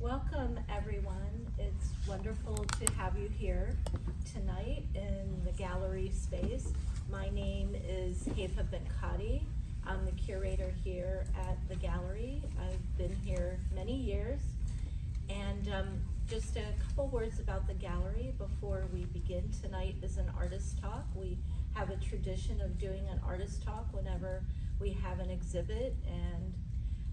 Welcome, everyone. It's wonderful to have you here tonight in the gallery space. My name is Haifa Bint-Kadi. I'm the curator here at the gallery. I've been here many years. And just a couple words about the gallery before we begin. Tonight is an artist talk. We have a tradition of doing an artist talk whenever we have an exhibit, and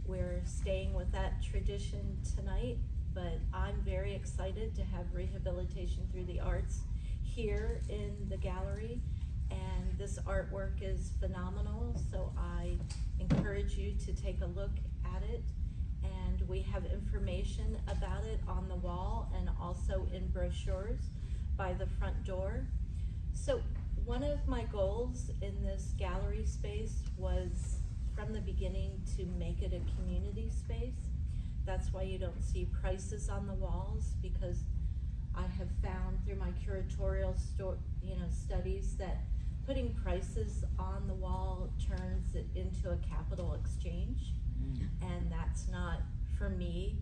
we're staying with that tradition tonight. But I'm very excited to have Rehabilitation Through the Arts here in the gallery, and this artwork is phenomenal, so I encourage you to take a look at it. And we have information about it on the wall and also in brochures by the front door. So one of my goals in this gallery space was from the beginning to make it a community space. That's why you don't see prices on the walls, because I have found through my curatorial studies that putting prices on the wall turns it into a capital exchange. And that's not, for me,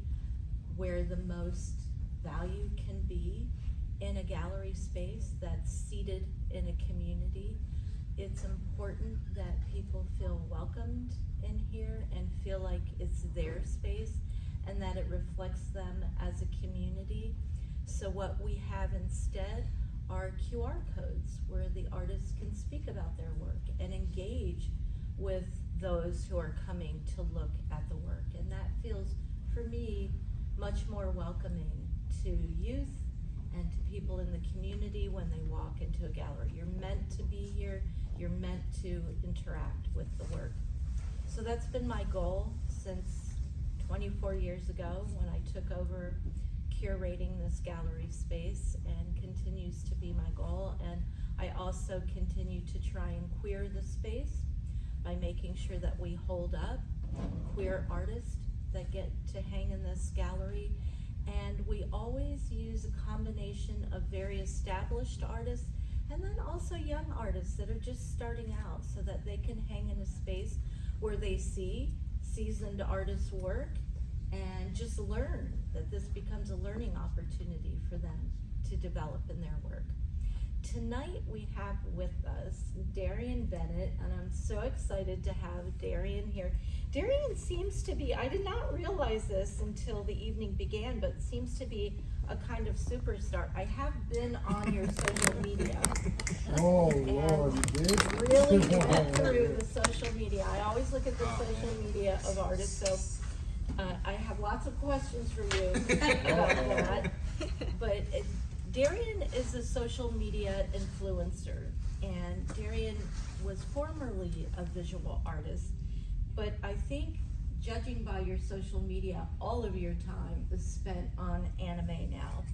where the most value can be in a gallery space that's seated in a community. It's important that people feel welcomed in here and feel like it's their space and that it reflects them as a community. So what we have instead are QR codes where the artists can speak about their work and engage with those who are coming to look at the work. And that feels, for me, much more welcoming to youth and to people in the community when they walk into a gallery. You're meant to be here, you're meant to interact with the work. So that's been my goal since 24 years ago when I took over curating this gallery space, and continues to be my goal. And I also continue to try and queer the space by making sure that we hold up queer artists that get to hang in this gallery. And we always use a combination of very established artists and then also young artists that are just starting out, so that they can hang in a space where they see seasoned artists work and just learn, that this becomes a learning opportunity for them to develop in their work. Tonight we have with us Darrian Bennett, and I'm so excited to have Darrian here. Darrian seems to be, I did not realize this until the evening began, but seems to be a kind of superstar. I have been on your social media. Oh, Lord, you did? Really went through the social media. I always look at the social media of artists, so I have lots of questions for you about that. But Darrian is a social media influencer, and Darrian was formerly a visual artist, but I think, judging by your social media, all of your time is spent on anime now.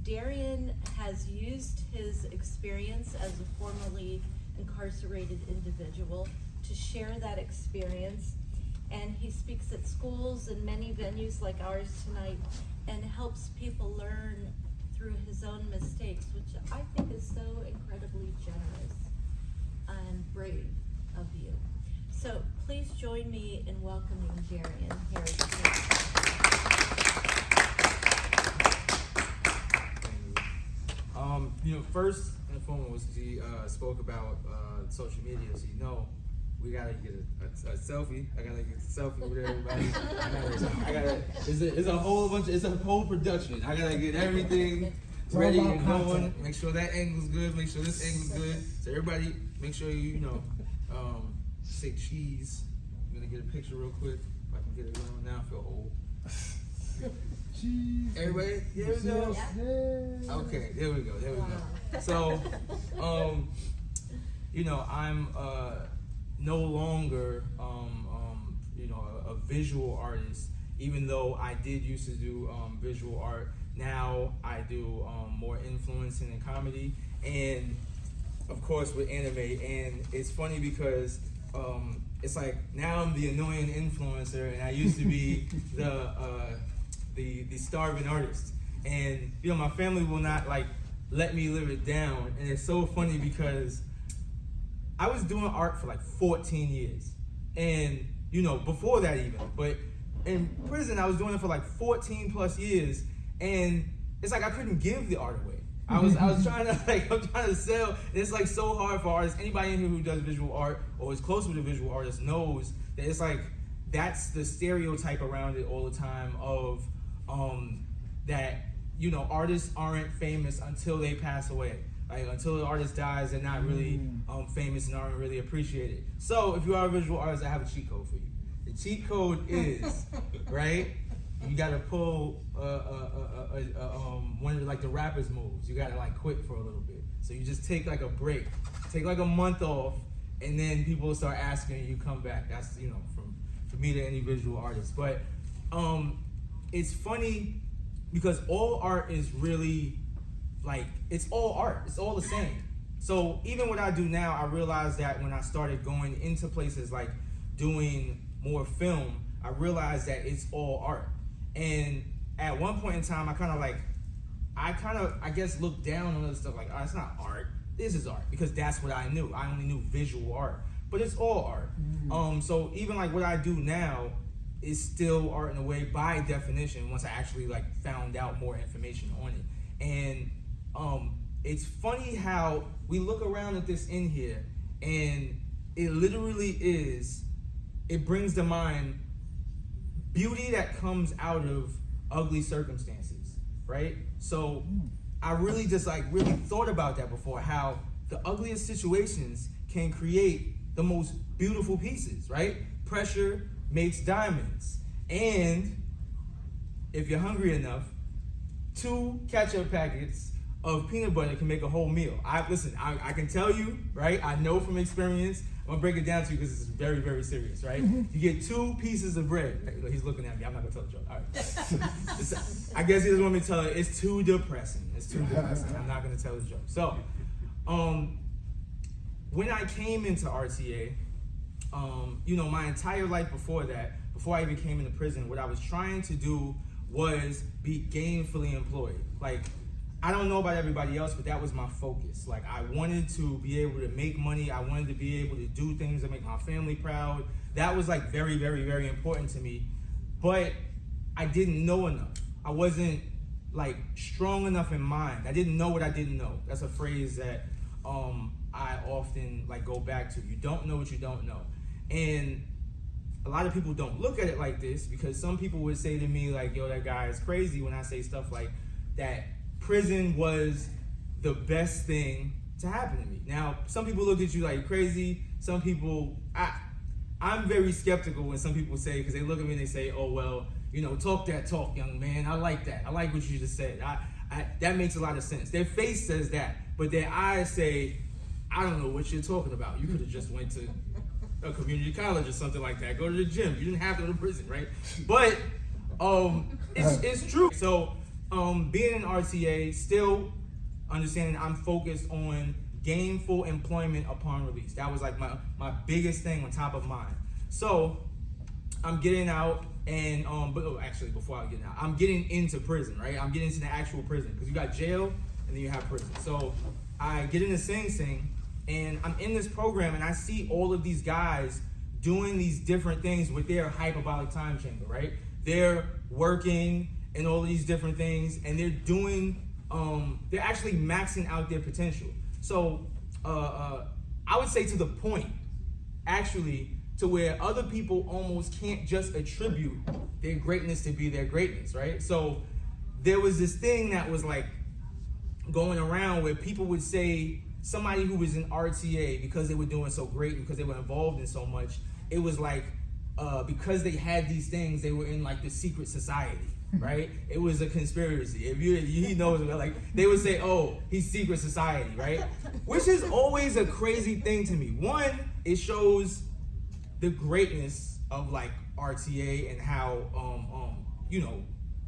Darrian has used his experience as a formerly incarcerated individual to share that experience, and he speaks at schools and many venues like ours tonight and helps people learn through his own mistakes, which I think is so incredibly generous and brave of you. So please join me in welcoming Darrian here tonight. First and foremost, he spoke about social media, so we gotta get a selfie. I gotta get a selfie with everybody. It's a whole production. I gotta get everything ready and going. Make sure that angle's good. Make sure this angle's good. So everybody, make sure say cheese. I'm gonna get a picture real quick. If I can get it going now, I feel old. Cheese. Everybody, there we go. Yeah. Okay, there we go. So, I'm no longer, a visual artist, even though I did used to do visual art. Now I do more influencing and comedy, and of course with anime. And it's funny because it's like now I'm the annoying influencer, and I used to be the starving artist. And my family will not let me live it down. And it's so funny because I was doing art for 14 years, and before that even. But in prison, I was doing it for like 14 plus years, and it's like I couldn't give the art away. I was trying to I'm trying to sell. And it's like so hard for artists. Anybody in here who does visual art or is close with a visual artist knows that it's like that's the stereotype around it all the time of that artists aren't famous until they pass away. Like until the artist dies, they're not really famous and aren't really appreciated. So if you are a visual artist, I have a cheat code for you. The cheat code is right. You gotta pull one of the rappers' moves. You gotta quit for a little bit. So you just take a break, take a month off, and then people will start asking you come back. That's from me to any visual artist. But it's funny because all art is really it's all art. It's all the same. So even what I do now, I realized that when I started going into places like doing more film, I realized that it's all art. And at one point in time, I guess looked down on other stuff like, oh, it's not art. This is art, because that's what I knew. I only knew visual art, but it's all art. So even what I do now is still art in a way by definition. Once I actually found out more information on it, and it's funny how we look around at this in here, and it literally is. It brings to mind beauty that comes out of ugly circumstances, right? So I really just really thought about that before, how the ugliest situations can create the most beautiful pieces, right? Pressure makes diamonds. And if you're hungry enough, 2 ketchup packets of peanut butter can make a whole meal. I can tell you, right? I know from experience. I'm gonna break it down to you because this is very, very serious, right? You get 2 pieces of bread. He's looking at me. I'm not gonna tell the joke. All right. I guess he doesn't want me to tell it. It's too depressing. It's too depressing. I'm not gonna tell the joke. So, when I came into RTA, my entire life before that, before I even came into prison, what I was trying to do was be gainfully employed. I don't know about everybody else, but that was my focus. I wanted to be able to make money. I wanted to be able to do things that make my family proud. That was very, very, very important to me. But I didn't know enough. I wasn't strong enough in mind. I didn't know what I didn't know. That's a phrase that I often go back to. You don't know what you don't know. And a lot of people don't look at it like this, because some people would say to me yo, that guy is crazy when I say stuff like that. Prison was the best thing to happen to me. Now, some people look at you like crazy. Some people, I'm very skeptical when some people say, because they look at me and they say, oh, well, talk that talk, young man. I like that. I like what you just said. That makes a lot of sense. Their face says that, but their eyes say, I don't know what you're talking about. You could have just went to a community college or something like that. Go to the gym. You didn't have to go to prison, right? But it's true. So, being in RTA, still understanding I'm focused on gainful employment upon release. That was my biggest thing on top of mind. So I'm getting out, and actually before I get out, I'm getting into prison, right? I'm getting into the actual prison, because you got jail and then you have prison. So I get into Sing Sing, and I'm in this program, and I see all of these guys doing these different things with their hyperbolic time chamber, right? They're working and all these different things, and they're doing, they're actually maxing out their potential. So I would say to the point, actually, to where other people almost can't just attribute their greatness to be their greatness, right? So there was this thing that was going around where people would say somebody who was in RTA, because they were doing so great and because they were involved in so much, it was because they had these things, they were in the secret society. Right? It was a conspiracy. If he knows, they would say, oh, he's secret society, right? Which is always a crazy thing to me. One, it shows the greatness of RTA and how,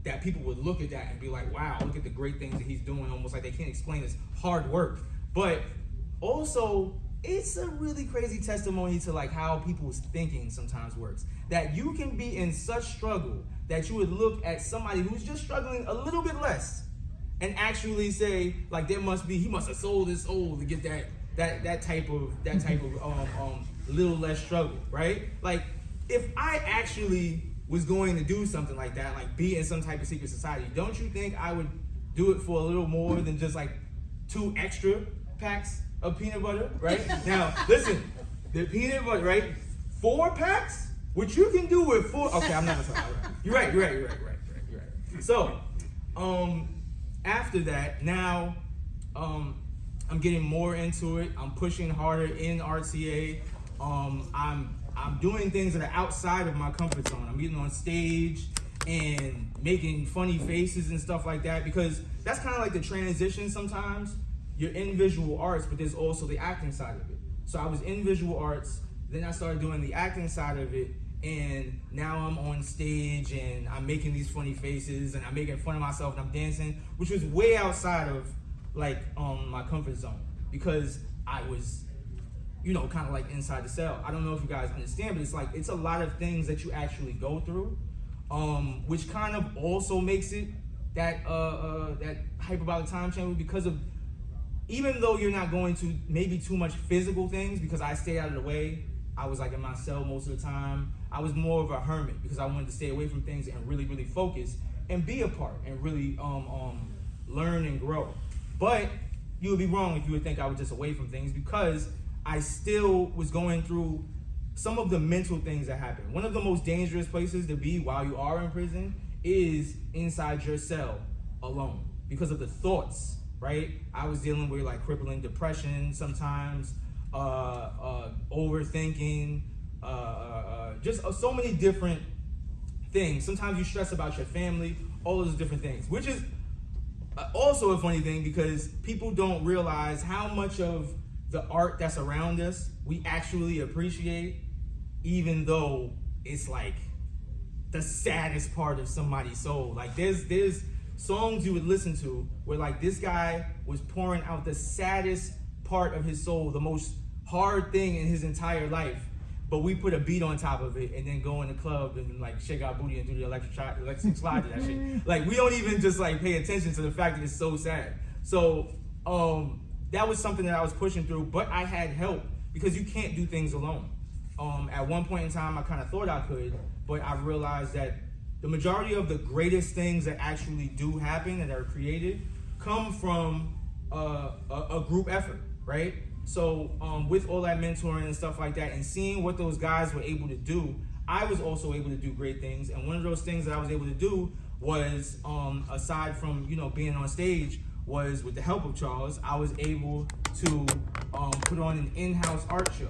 that people would look at that and be like, wow, look at the great things that he's doing, almost like they can't explain his hard work. But also, it's a really crazy testimony to how people's thinking sometimes works. That you can be in such struggle that you would look at somebody who's just struggling a little bit less and actually say, he must have sold his soul to get that type of little less struggle, right? If I actually was going to do something like that, like be in some type of secret society, don't you think I would do it for a little more than just like 2 extra packs of peanut butter, right? Now, listen, the peanut butter, right? 4 packs? What you can do with 4, okay, I'm not gonna talk about it. You're right. So, after that, now, I'm getting more into it. I'm pushing harder in RTA. I'm doing things that are outside of my comfort zone. I'm getting on stage and making funny faces and stuff like that, because that's kind of like the transition sometimes. You're in visual arts, but there's also the acting side of it. So I was in visual arts, then I started doing the acting side of it, and now I'm on stage and I'm making these funny faces and I'm making fun of myself and I'm dancing, which was way outside of like my comfort zone, because I was, you know, kind of like inside the cell. I don't know if you guys understand, but it's like, it's a lot of things that you actually go through, which kind of also makes it that hyperbolic time chamber, because of, even though you're not going to maybe too much physical things, because I stayed out of the way. I was like in my cell most of the time. I was more of a hermit because I wanted to stay away from things and really, really focus and be a part and really learn and grow. But you would be wrong if you would think I was just away from things, because I still was going through some of the mental things that happen. One of the most dangerous places to be while you are in prison is inside your cell alone, because of the thoughts, right? I was dealing with like crippling depression sometimes, overthinking, just so many different things. Sometimes you stress about your family, all those different things, which is also a funny thing, because people don't realize how much of the art that's around us we actually appreciate, even though it's like the saddest part of somebody's soul. Like there's songs you would listen to where like this guy was pouring out the saddest part of his soul, the most hard thing in his entire life, but we put a beat on top of it and then go in the club and like shake our booty and do the electric slide to that shit. Like we don't even just like pay attention to the fact that it's so sad. So that was something that I was pushing through, but I had help, because you can't do things alone. At one point in time, I kind of thought I could, but I realized that the majority of the greatest things that actually do happen and are created come from a group effort, right? So with all that mentoring and stuff like that, and seeing what those guys were able to do, I was also able to do great things. And one of those things that I was able to do was, aside from, you know, being on stage, was with the help of Charles, I was able to put on an in-house art show.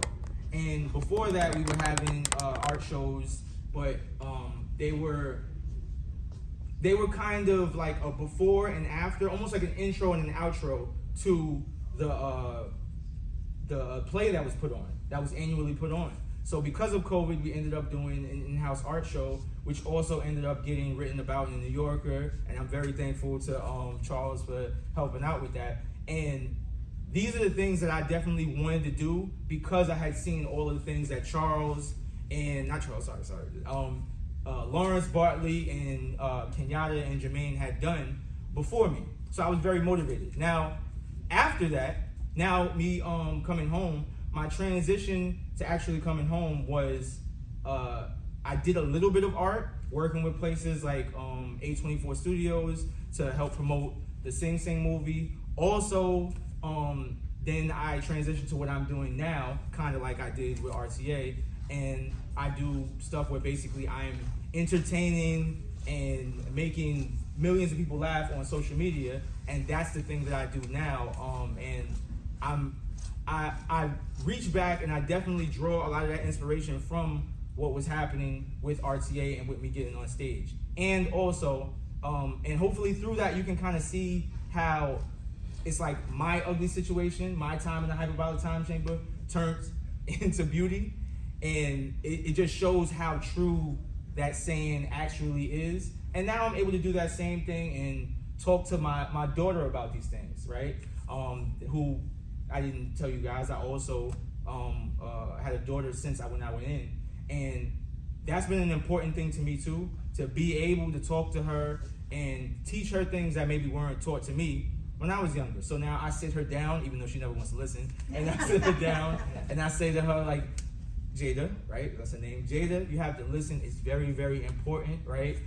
And before that, we were having art shows, but they were kind of like a before and after, almost like an intro and an outro to the play that was put on, that was annually put on. So because of COVID, we ended up doing an in-house art show, which also ended up getting written about in the New Yorker, and I'm very thankful to Charles for helping out with that. And these are the things that I definitely wanted to do, because I had seen all of the things that Lawrence Bartley and Kenyatta and Jermaine had done before me. So I was very motivated. Now, after that, me coming home, my transition to actually coming home was, I did a little bit of art, working with places like A24 Studios to help promote the Sing Sing movie. Also, then I transitioned to what I'm doing now, kind of like I did with RTA, and I do stuff where basically I'm entertaining and making millions of people laugh on social media, and that's the thing that I do now. And I reach back and I definitely draw a lot of that inspiration from what was happening with RTA and with me getting on stage. And also, and hopefully through that you can kind of see how it's like my ugly situation, my time in the hyperbolic time chamber turns into beauty. And it just shows how true that saying actually is. And now I'm able to do that same thing and talk to my daughter about these things, right? Who I didn't tell you guys, I also had a daughter since I went in. And that's been an important thing to me too, to be able to talk to her and teach her things that maybe weren't taught to me when I was younger. So now I sit her down, even though she never wants to listen, and I sit her down and I say to her, like, Jada, right? That's her name. Jada, you have to listen. It's very, very important, right?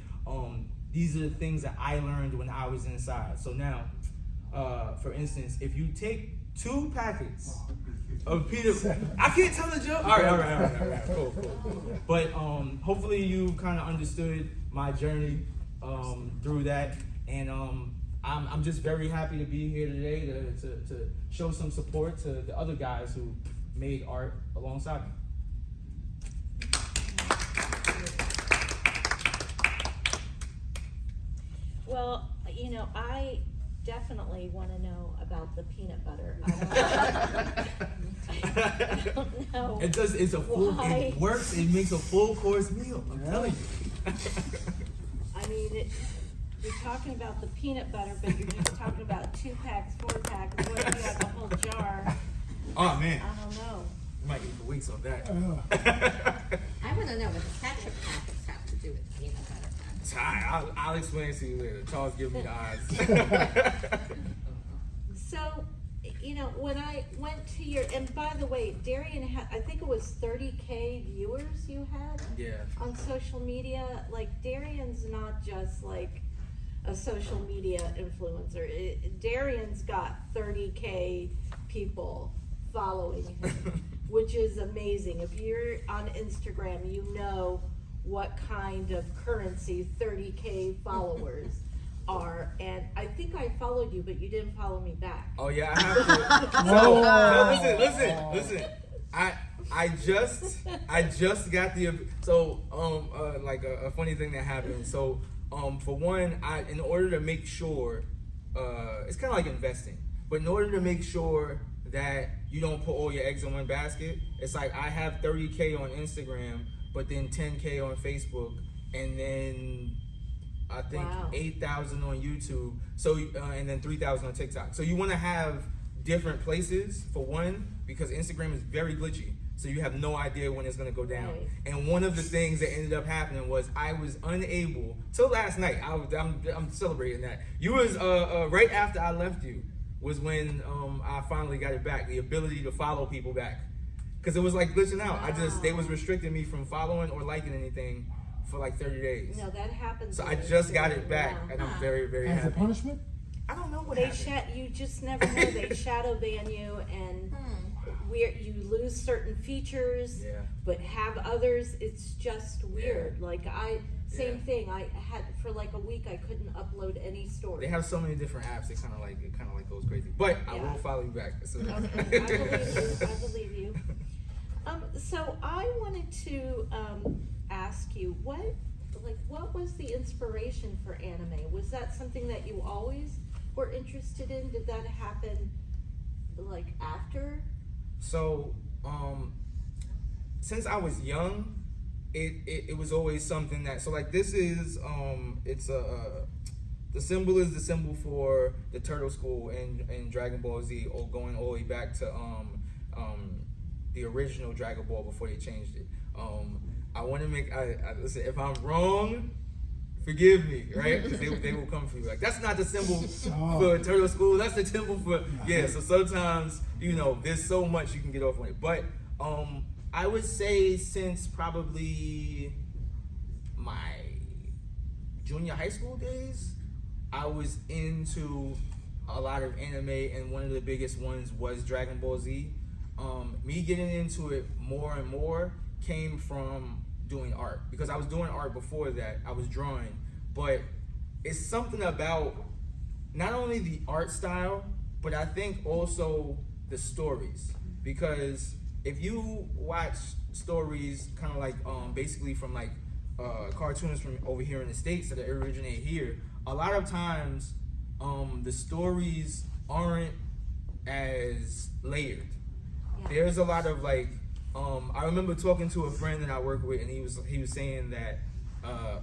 These are the things that I learned when I was inside. So now, for instance, if you take 2 packets of peanut, I can't tell the joke. All right, cool. But hopefully you kind of understood my journey through that, and I'm just very happy to be here today to show some support to the other guys who made art alongside me. Well, you know, I definitely want to know about the peanut butter. I don't know. It does. It's a full. Why? It works. It makes a full course meal. I'm telling you. I mean, you're talking about the peanut butter, but you're just talking about 2 packs, 4 packs. What if you got the whole jar? Oh man. I don't know. You might get the weeks on that. I want to know what the ketchup packets have to do with peanut butter packets. I'll explain to you later. Charles, give me the eyes. So, you know, when I went to your, and by the way, Darrian had, I think it was 30K viewers you had Yeah. on social media. Like, Darrian's not just like a social media influencer. Darrian's got 30K people following him, which is amazing. If you're on Instagram, you know what kind of currency 30K followers are. And I think I followed you, but you didn't follow me back. Oh yeah, I have to. No. Listen. I just got the like a funny thing that happened. So for one, in order to make sure, it's kind of like investing, but in order to make sure that you don't put all your eggs in one basket, it's like I have 30K on Instagram, but then 10K on Facebook, and then I think Wow. 8,000 on YouTube. So and then 3,000 on TikTok. So you want to have different places for one, because Instagram is very glitchy. So you have no idea when it's gonna go down. Right. And one of the things that ended up happening was I was unable till last night. I'm celebrating that. You was right after I left you was when I finally got it back, the ability to follow people back, because it was like glitching out. They was restricting me from following or liking anything for like 30 days. No, that happens. So on I just got Instagram, it back, yeah. and I'm very, very As a happy. punishment? I don't know what They happened. you just never know. They shadow ban you, and you lose certain features, Yeah. but have others. It's just weird. Like same Yeah. thing. I had for like a week. I couldn't upload any stories. They have so many different apps. It kind of like goes crazy. But I Yeah. will follow you back. So. Okay, I believe you. So I wanted to ask you what was the inspiration for anime? Was that something that you always were interested in? Did that happen like after? So, since I was young, it was always something that, so like this is, the symbol is the symbol for the turtle school in Dragon Ball Z, or going all the way back to, the original Dragon Ball before they changed it. I want to make, listen, if I'm wrong, forgive me, right? 'Cause they will come for you. Like, that's not the symbol for turtle school. That's the symbol for, yeah. So sometimes, there's so much you can get off on it. But I would say since probably my junior high school days, I was into a lot of anime, and one of the biggest ones was Dragon Ball Z. Me getting into it more and more came from doing art, because I was doing art before that. I was drawing, but it's something about not only the art style, but I think also the stories, because if you watch stories kind of like basically from like cartoons from over here in the States that originate here, a lot of times the stories aren't as layered. Yeah. There's a lot of like, I remember talking to a friend that I work with, and he was saying that, I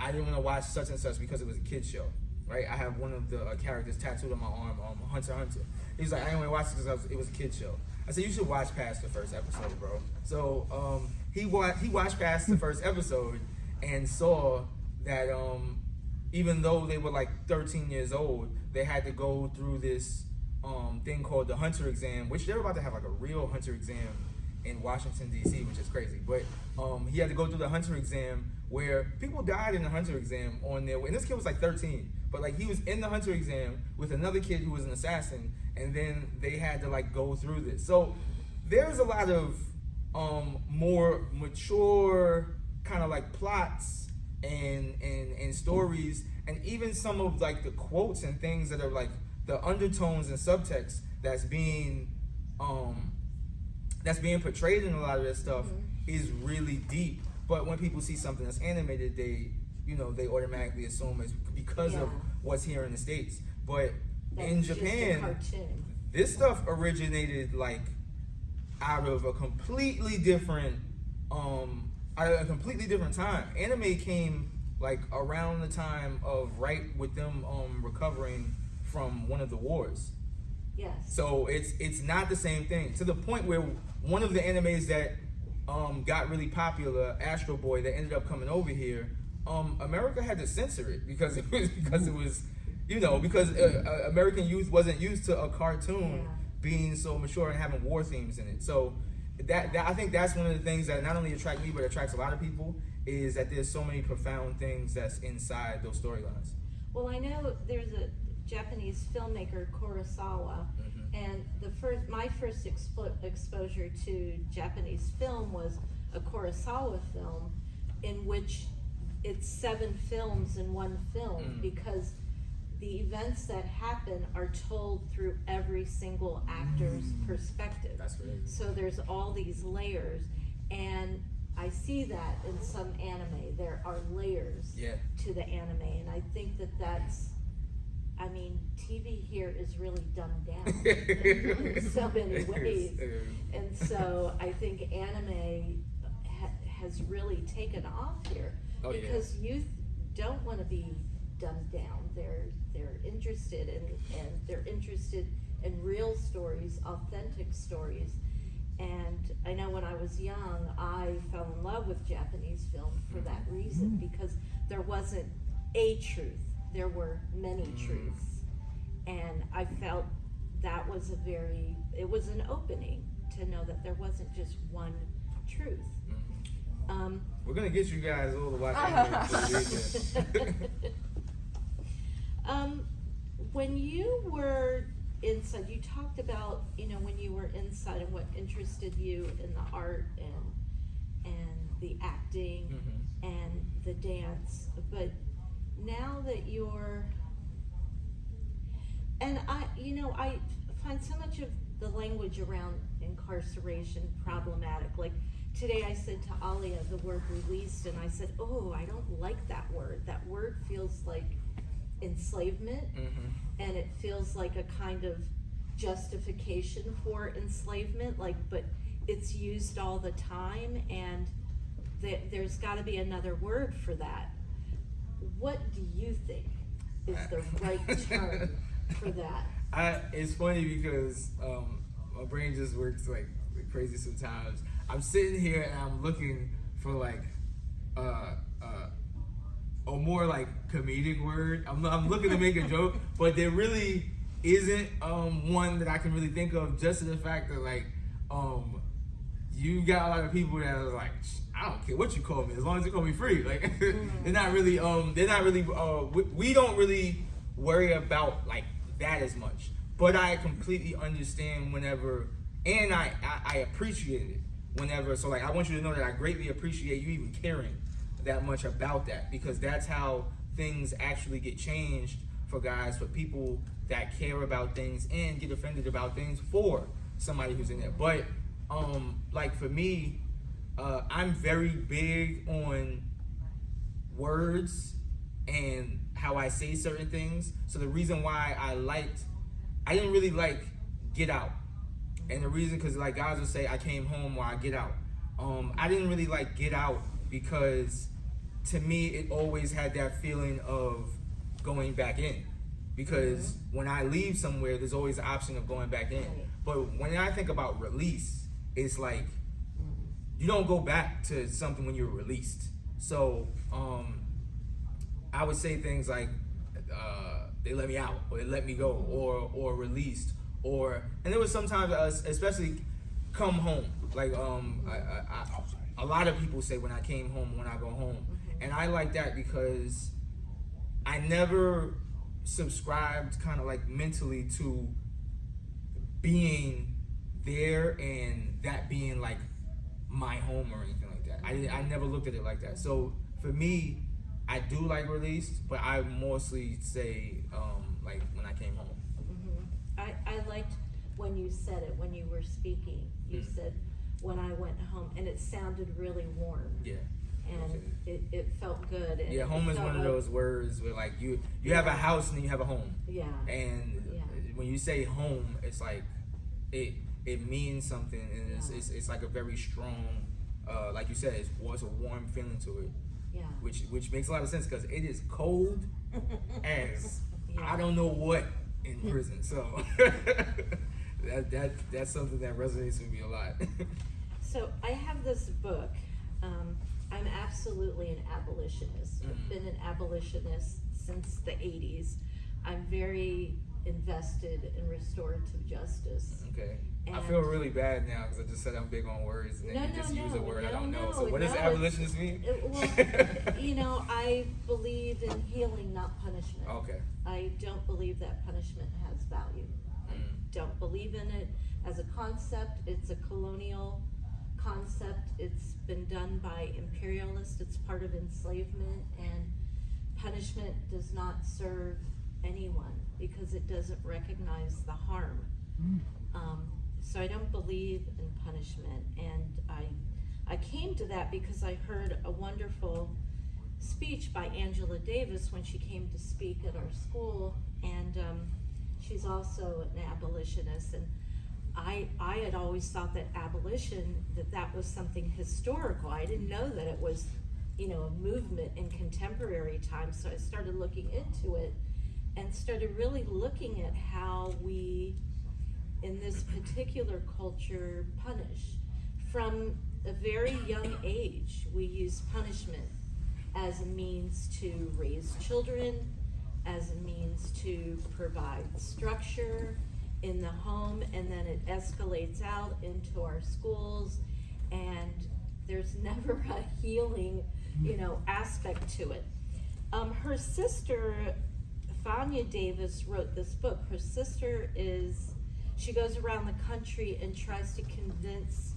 didn't want to watch such and such because it was a kid's show, right? I have one of the characters tattooed on my arm, Hunter. He's like, I didn't want to watch it because it was a kid's show. I said, you should watch past the first episode, bro. So he watched past the first episode and saw that even though they were like 13 years old, they had to go through this thing called the Hunter exam, which they're about to have like a real Hunter exam in Washington D.C., which is crazy. But he had to go through the Hunter exam where people died in the Hunter exam on their way. And this kid was like 13, but like he was in the Hunter exam with another kid who was an assassin, and then they had to like go through this. So there's a lot of more mature kind of like plots and stories, and even some of like the quotes and things that are like the undertones and subtext that's being portrayed in a lot of this stuff is really deep. But when people see something that's animated, they automatically assume it's because of what's here in the States. But That's in just a Japan, cartoon. this stuff originated like out of a completely different time. Anime came like around the time of right with them recovering from one of the wars. Yes. So it's not the same thing, to the point where one of the animes that got really popular, Astro Boy, that ended up coming over here, America had to censor it because American youth wasn't used to a cartoon being so mature and having war themes in it. So that I think that's one of the things that not only attract me but attracts a lot of people, is that there's so many profound things that's inside those storylines. Well, I know there's a Japanese filmmaker, Kurosawa, and my first exposure to Japanese film was a Kurosawa film, in which it's 7 films in one film, because the events that happen are told through every single actor's perspective. That's what it is. So there's all these layers, and I see that in some anime. There are layers to the anime, and I think that's, I mean, TV here is really dumbed down in so many ways. And so I think anime has really taken off here, because youth don't want to be dumbed down. They're interested and they're interested in real stories, authentic stories. And I know when I was young, I fell in love with Japanese film for that reason, because there wasn't a truth. There were many truths. And I felt that was it was an opening to know that there wasn't just one truth. We're gonna get you guys all to watch anime. When you were inside, you talked about, when you were inside and what interested you in the art and the acting and the dance, but now that you're, and I find so much of the language around incarceration problematic. Like today I said to Alia the word released, and I said, oh, I don't like that word. That word feels like enslavement, and it feels like a kind of justification for enslavement, but it's used all the time, and there's got to be another word for that. What do you think is the right term for that? It's funny because my brain just works like crazy sometimes. I'm sitting here and I'm looking for like a more like comedic word. I'm looking to make a joke, but there really isn't one that I can really think of, just to the fact that like you got a lot of people that are like, I don't care what you call me as long as you call me free. Like they're not really we don't really worry about like that as much. But I completely understand whenever, and I appreciate it whenever. So like I want you to know that I greatly appreciate you even caring that much about that, because that's how things actually get changed for guys, for people that care about things and get offended about things for somebody who's in there. But like for me, I'm very big on words and how I say certain things. So the reason why I didn't really like Get Out, and the reason, because like guys will say I came home while I get out. I didn't really like Get Out because to me it always had that feeling of going back in, because when I leave somewhere there's always the option of going back in. But when I think about release, it's like you don't go back to something when you're released. So I would say things like they let me out, or they let me go, or released, and there was sometimes especially come home. Like a lot of people say when I came home, when I go home, and I like that because I never subscribed kind of like mentally to being there and that being like my home or anything like that. I never looked at it like that. So for me, I do like released, but I mostly say like when I came home. I liked when you said it, when you were speaking. You said when I went home, and it sounded really warm. Yeah. And it felt good. And yeah, home is one of those words where like you have a house and then you have a home. Yeah. And when you say home, it's like it means something, and it's like a very strong, like you said, it's a warm feeling to it. Yeah. Which makes a lot of sense because it is cold as I don't know what in prison. So that's something that resonates with me a lot. So I have this book. I'm absolutely an abolitionist. I've been an abolitionist since the 80s. I'm very invested in restorative justice. Okay. And I feel really bad now because I just said I'm big on words and then you just use a word I don't know. So what does abolitionist mean? Well, I believe in healing, not punishment. Okay. I don't believe that punishment has value. I don't believe in it as a concept. It's a colonial concept. It's been done by imperialists. It's part of enslavement, and punishment does not serve anyone because it doesn't recognize the harm. So I don't believe in punishment, and I came to that because I heard a wonderful speech by Angela Davis when she came to speak at our school, and she's also an abolitionist, and I had always thought that abolition, that was something historical. I didn't know that it was, a movement in contemporary times. So I started looking into it and started really looking at how we, in this particular culture, punish. From a very young age, we use punishment as a means to raise children, as a means to provide structure in the home, and then it escalates out into our schools, and there's never a healing, aspect to it. Her sister, Fania Davis, wrote this book. Her sister she goes around the country and tries to convince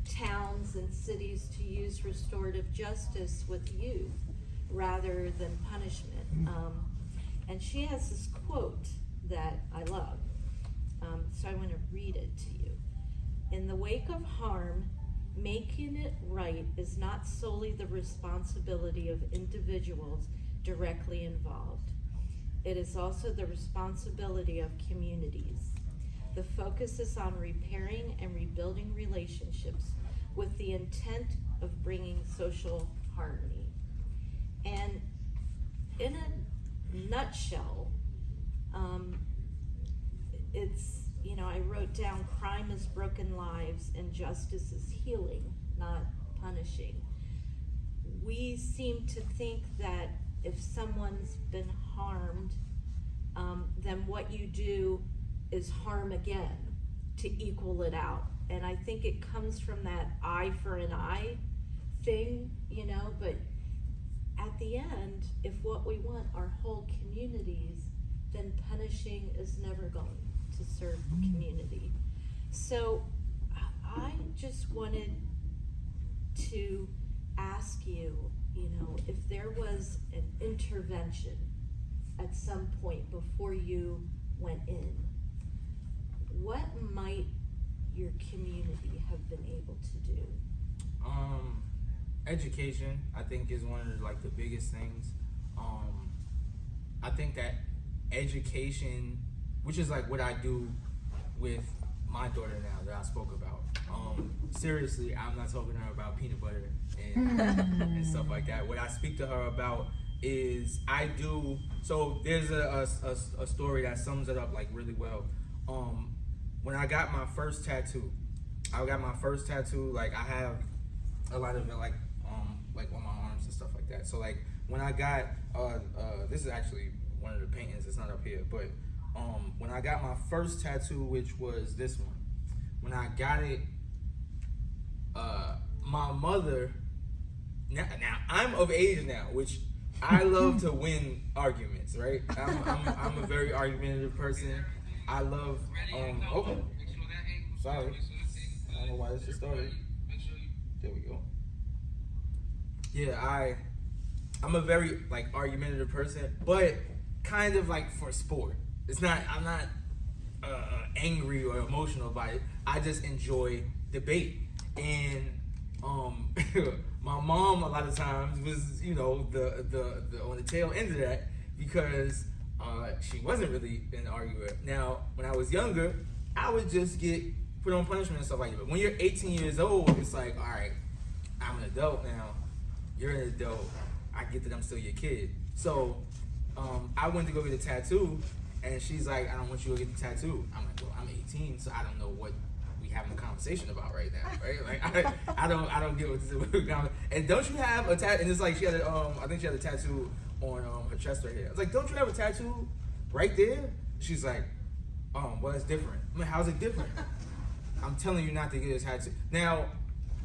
towns and cities to use restorative justice with youth rather than punishment. And she has this quote that I love. So I want to read it to you. In the wake of harm, making it right is not solely the responsibility of individuals directly involved. It is also the responsibility of communities. The focus is on repairing and rebuilding relationships with the intent of bringing social harmony. And in a nutshell, it's, I wrote down crime is broken lives and justice is healing, not punishing. We seem to think that if someone's been harmed, then what you do is harm again to equal it out. And I think it comes from that eye for an eye thing, but at the end, if what we want are whole communities, then punishing is never going to serve the community. So I just wanted to ask you, if there was an intervention at some point before you went in, what might your community have been able to do? Education, I think, is one of the biggest things. I think that education, which is what I do with my daughter now that I spoke about. Seriously, I'm not talking to her about peanut butter and stuff like that. What I speak to her about is so there's a story that sums it up really well. When I got my first tattoo, I have a lot of it on my arms and stuff like that. So when I got this is actually one of the paintings, it's not up here, but when I got my first tattoo, which was this one, when I got it, my mother. Now I'm of age now, which I love to win arguments. Right? I'm a very argumentative person. I love. Okay. Sorry. I don't know why this just started. There we go. Yeah, I'm a very like argumentative person, but kind of like for sport. I'm not angry or emotional about it. I just enjoy debate. And my mom a lot of times was, the on the tail end of that because she wasn't really an arguer. Now, when I was younger, I would just get put on punishment and stuff like that. But when you're 18 years old, it's like, all right, I'm an adult now. You're an adult. I get that I'm still your kid. So I went to go get a tattoo, and she's like, I don't want you to get the tattoo. I'm like, well, I'm 18, so I don't know what we having a conversation about right now, right? Like, I don't get what this is. And don't you have a tattoo? And it's like she had I think she had a tattoo on her chest right here. I was like, don't you have a tattoo right there? She's like, well, it's different. I'm like, how's it different? I'm telling you not to get a tattoo. Now,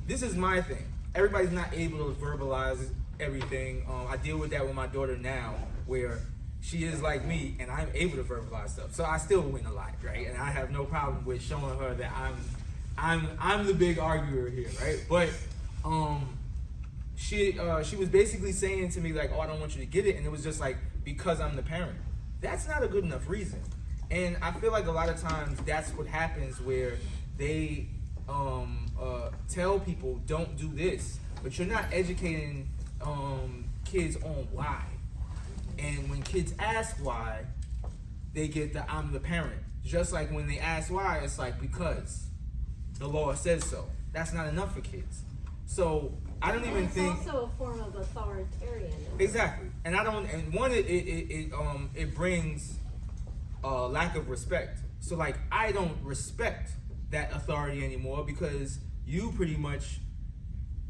this is my thing. Everybody's not able to verbalize everything. I deal with that with my daughter now, where she is like me, and I'm able to verbalize stuff. So I still win a lot, right? And I have no problem with showing her that I'm the big arguer here, right? But she was basically saying to me like, oh, I don't want you to get it, and it was just like because I'm the parent. That's not a good enough reason. And I feel like a lot of times that's what happens where they tell people don't do this, but you're not educating kids on why. And when kids ask why, they get the I'm the parent. Just like when they ask why, it's like because the law says so. That's not enough for kids. So I don't even think it's also a form of authoritarianism. Exactly. And I don't. And one, it brings lack of respect. So like I don't respect that authority anymore because you pretty much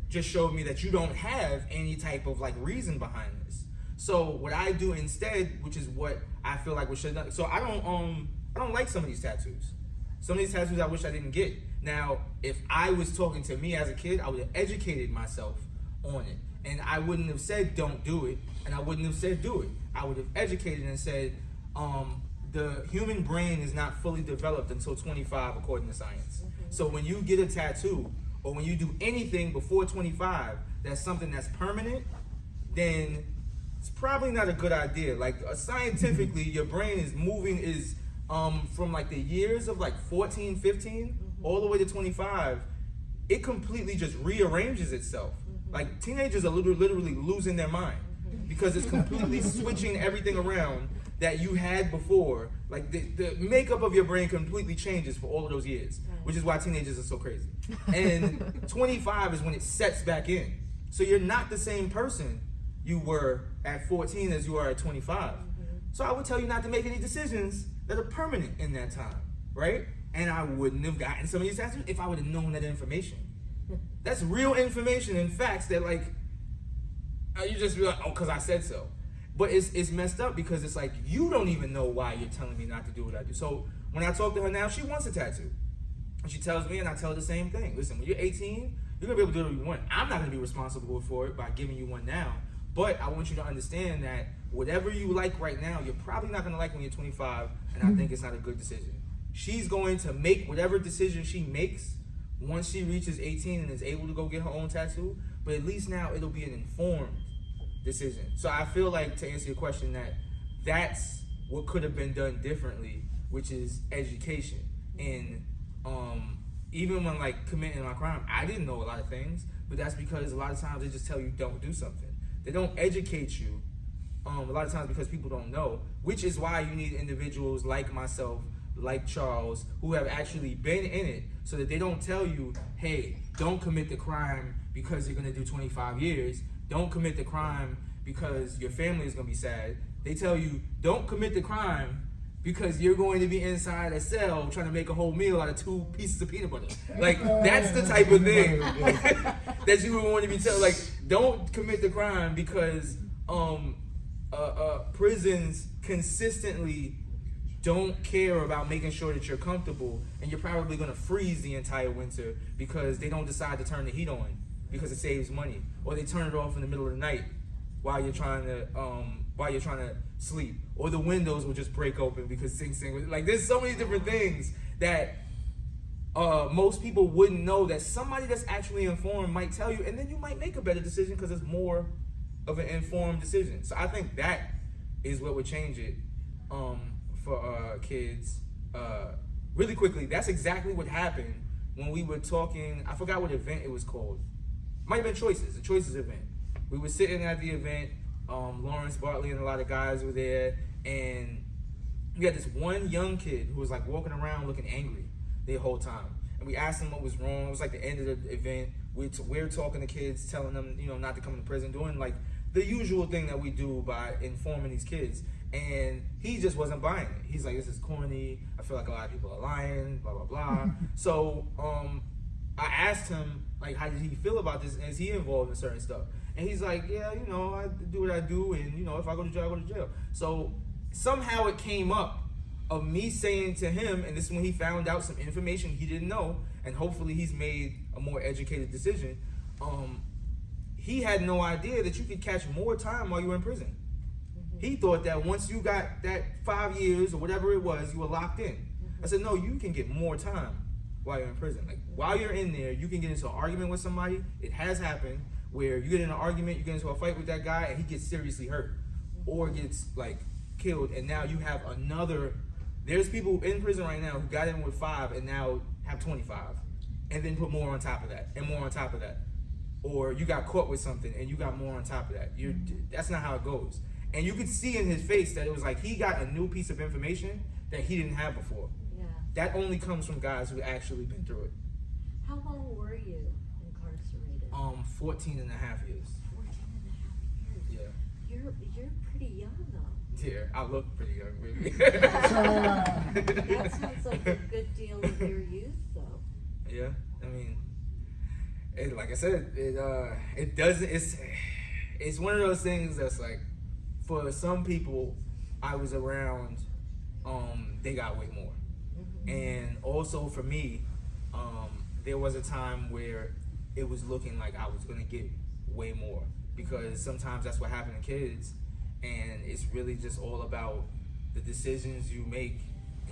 just showed me that you don't have any type of like reason behind this. So what I do instead, which is what I feel like we should have done. So I don't like some of these tattoos. Some of these tattoos I wish I didn't get. Now, if I was talking to me as a kid, I would have educated myself on it. And I wouldn't have said don't do it, and I wouldn't have said do it. I would have educated and said the human brain is not fully developed until 25 according to science. Mm-hmm. So when you get a tattoo or when you do anything before 25 that's something that's permanent, then it's probably not a good idea. Like scientifically, your brain is moving from like the years of like 14, 15 all the way to 25. It completely just rearranges itself. Like teenagers are literally losing their mind because it's completely switching everything around that you had before. Like the makeup of your brain completely changes for all of those years, which is why teenagers are so crazy. And 25 is when it sets back in. So you're not the same person you were at 14 as you are at 25. So I would tell you not to make any decisions that are permanent in that time, right? And I wouldn't have gotten some of these tattoos if I would have known that information. That's real information and facts that like, you just be like, oh, because I said so. But it's messed up because it's like, you don't even know why you're telling me not to do what I do. So when I talk to her now, she wants a tattoo. And she tells me, and I tell her the same thing. Listen, when you're 18, you're going to be able to do whatever you want. I'm not going to be responsible for it by giving you one now. But I want you to understand that whatever you like right now, you're probably not going to like when you're 25, and I think it's not a good decision. She's going to make whatever decision she makes once she reaches 18 and is able to go get her own tattoo, but at least now it'll be an informed decision. So I feel like, to answer your question, that's what could have been done differently, which is education. And even when like committing my crime, I didn't know a lot of things, but that's because a lot of times they just tell you don't do something. They don't educate you a lot of times because people don't know, which is why you need individuals like myself, like Charles, who have actually been in it, so that they don't tell you, hey, don't commit the crime because you're going to do 25 years. Don't commit the crime because your family is going to be sad. They tell you, don't commit the crime because you're going to be inside a cell trying to make a whole meal out of 2 pieces of peanut butter. Like, that's the type of thing that you would want to be told. Like, don't commit the crime because prisons consistently don't care about making sure that you're comfortable, and you're probably going to freeze the entire winter because they don't decide to turn the heat on because it saves money, or they turn it off in the middle of the night while you're trying to sleep, or the windows will just break open because sing. Like, there's so many different things that most people wouldn't know that somebody that's actually informed might tell you, and then you might make a better decision because it's more of an informed decision. So I think that is what would change it for kids. Really quickly, that's exactly what happened when we were talking. I forgot what event it was called. Might have been the Choices event. We were sitting at the event. Lawrence Bartley and a lot of guys were there, and we had this one young kid who was like walking around looking angry the whole time. And we asked him what was wrong. It was like the end of the event. We're talking to kids, telling them, not to come to prison, doing like the usual thing that we do by informing these kids. And he just wasn't buying it. He's like, this is corny. I feel like a lot of people are lying, blah, blah, blah. So I asked him, like, how did he feel about this? And is he involved in certain stuff? And he's like, yeah, I do what I do. And, if I go to jail, I go to jail. So somehow it came up of me saying to him, and this is when he found out some information he didn't know, and hopefully he's made a more educated decision. He had no idea that you could catch more time while you were in prison. He thought that once you got that 5 years or whatever it was, you were locked in. I said, no, you can get more time while you're in prison. Like, while you're in there, you can get into an argument with somebody. It has happened where you get in an argument, you get into a fight with that guy, and he gets seriously hurt or gets, like, killed. And now you have there's people in prison right now who got in with 5 and now have 25. And then put more on top of that and more on top of that. Or you got caught with something and you got more on top of that. That's not how it goes. And you could see in his face that it was like he got a new piece of information that he didn't have before. Yeah. That only comes from guys who actually been through it. How long were you incarcerated? 14 and a half years. 14 and a half years. Yeah. You're pretty young though. Yeah, I look pretty young, baby. That sounds like a good deal of your youth though. Yeah, I mean, like I said, it doesn't. It's one of those things that's like, for some people, I was around, they got way more. And also for me, there was a time where it was looking like I was gonna get way more, because sometimes that's what happened to kids, and it's really just all about the decisions you make,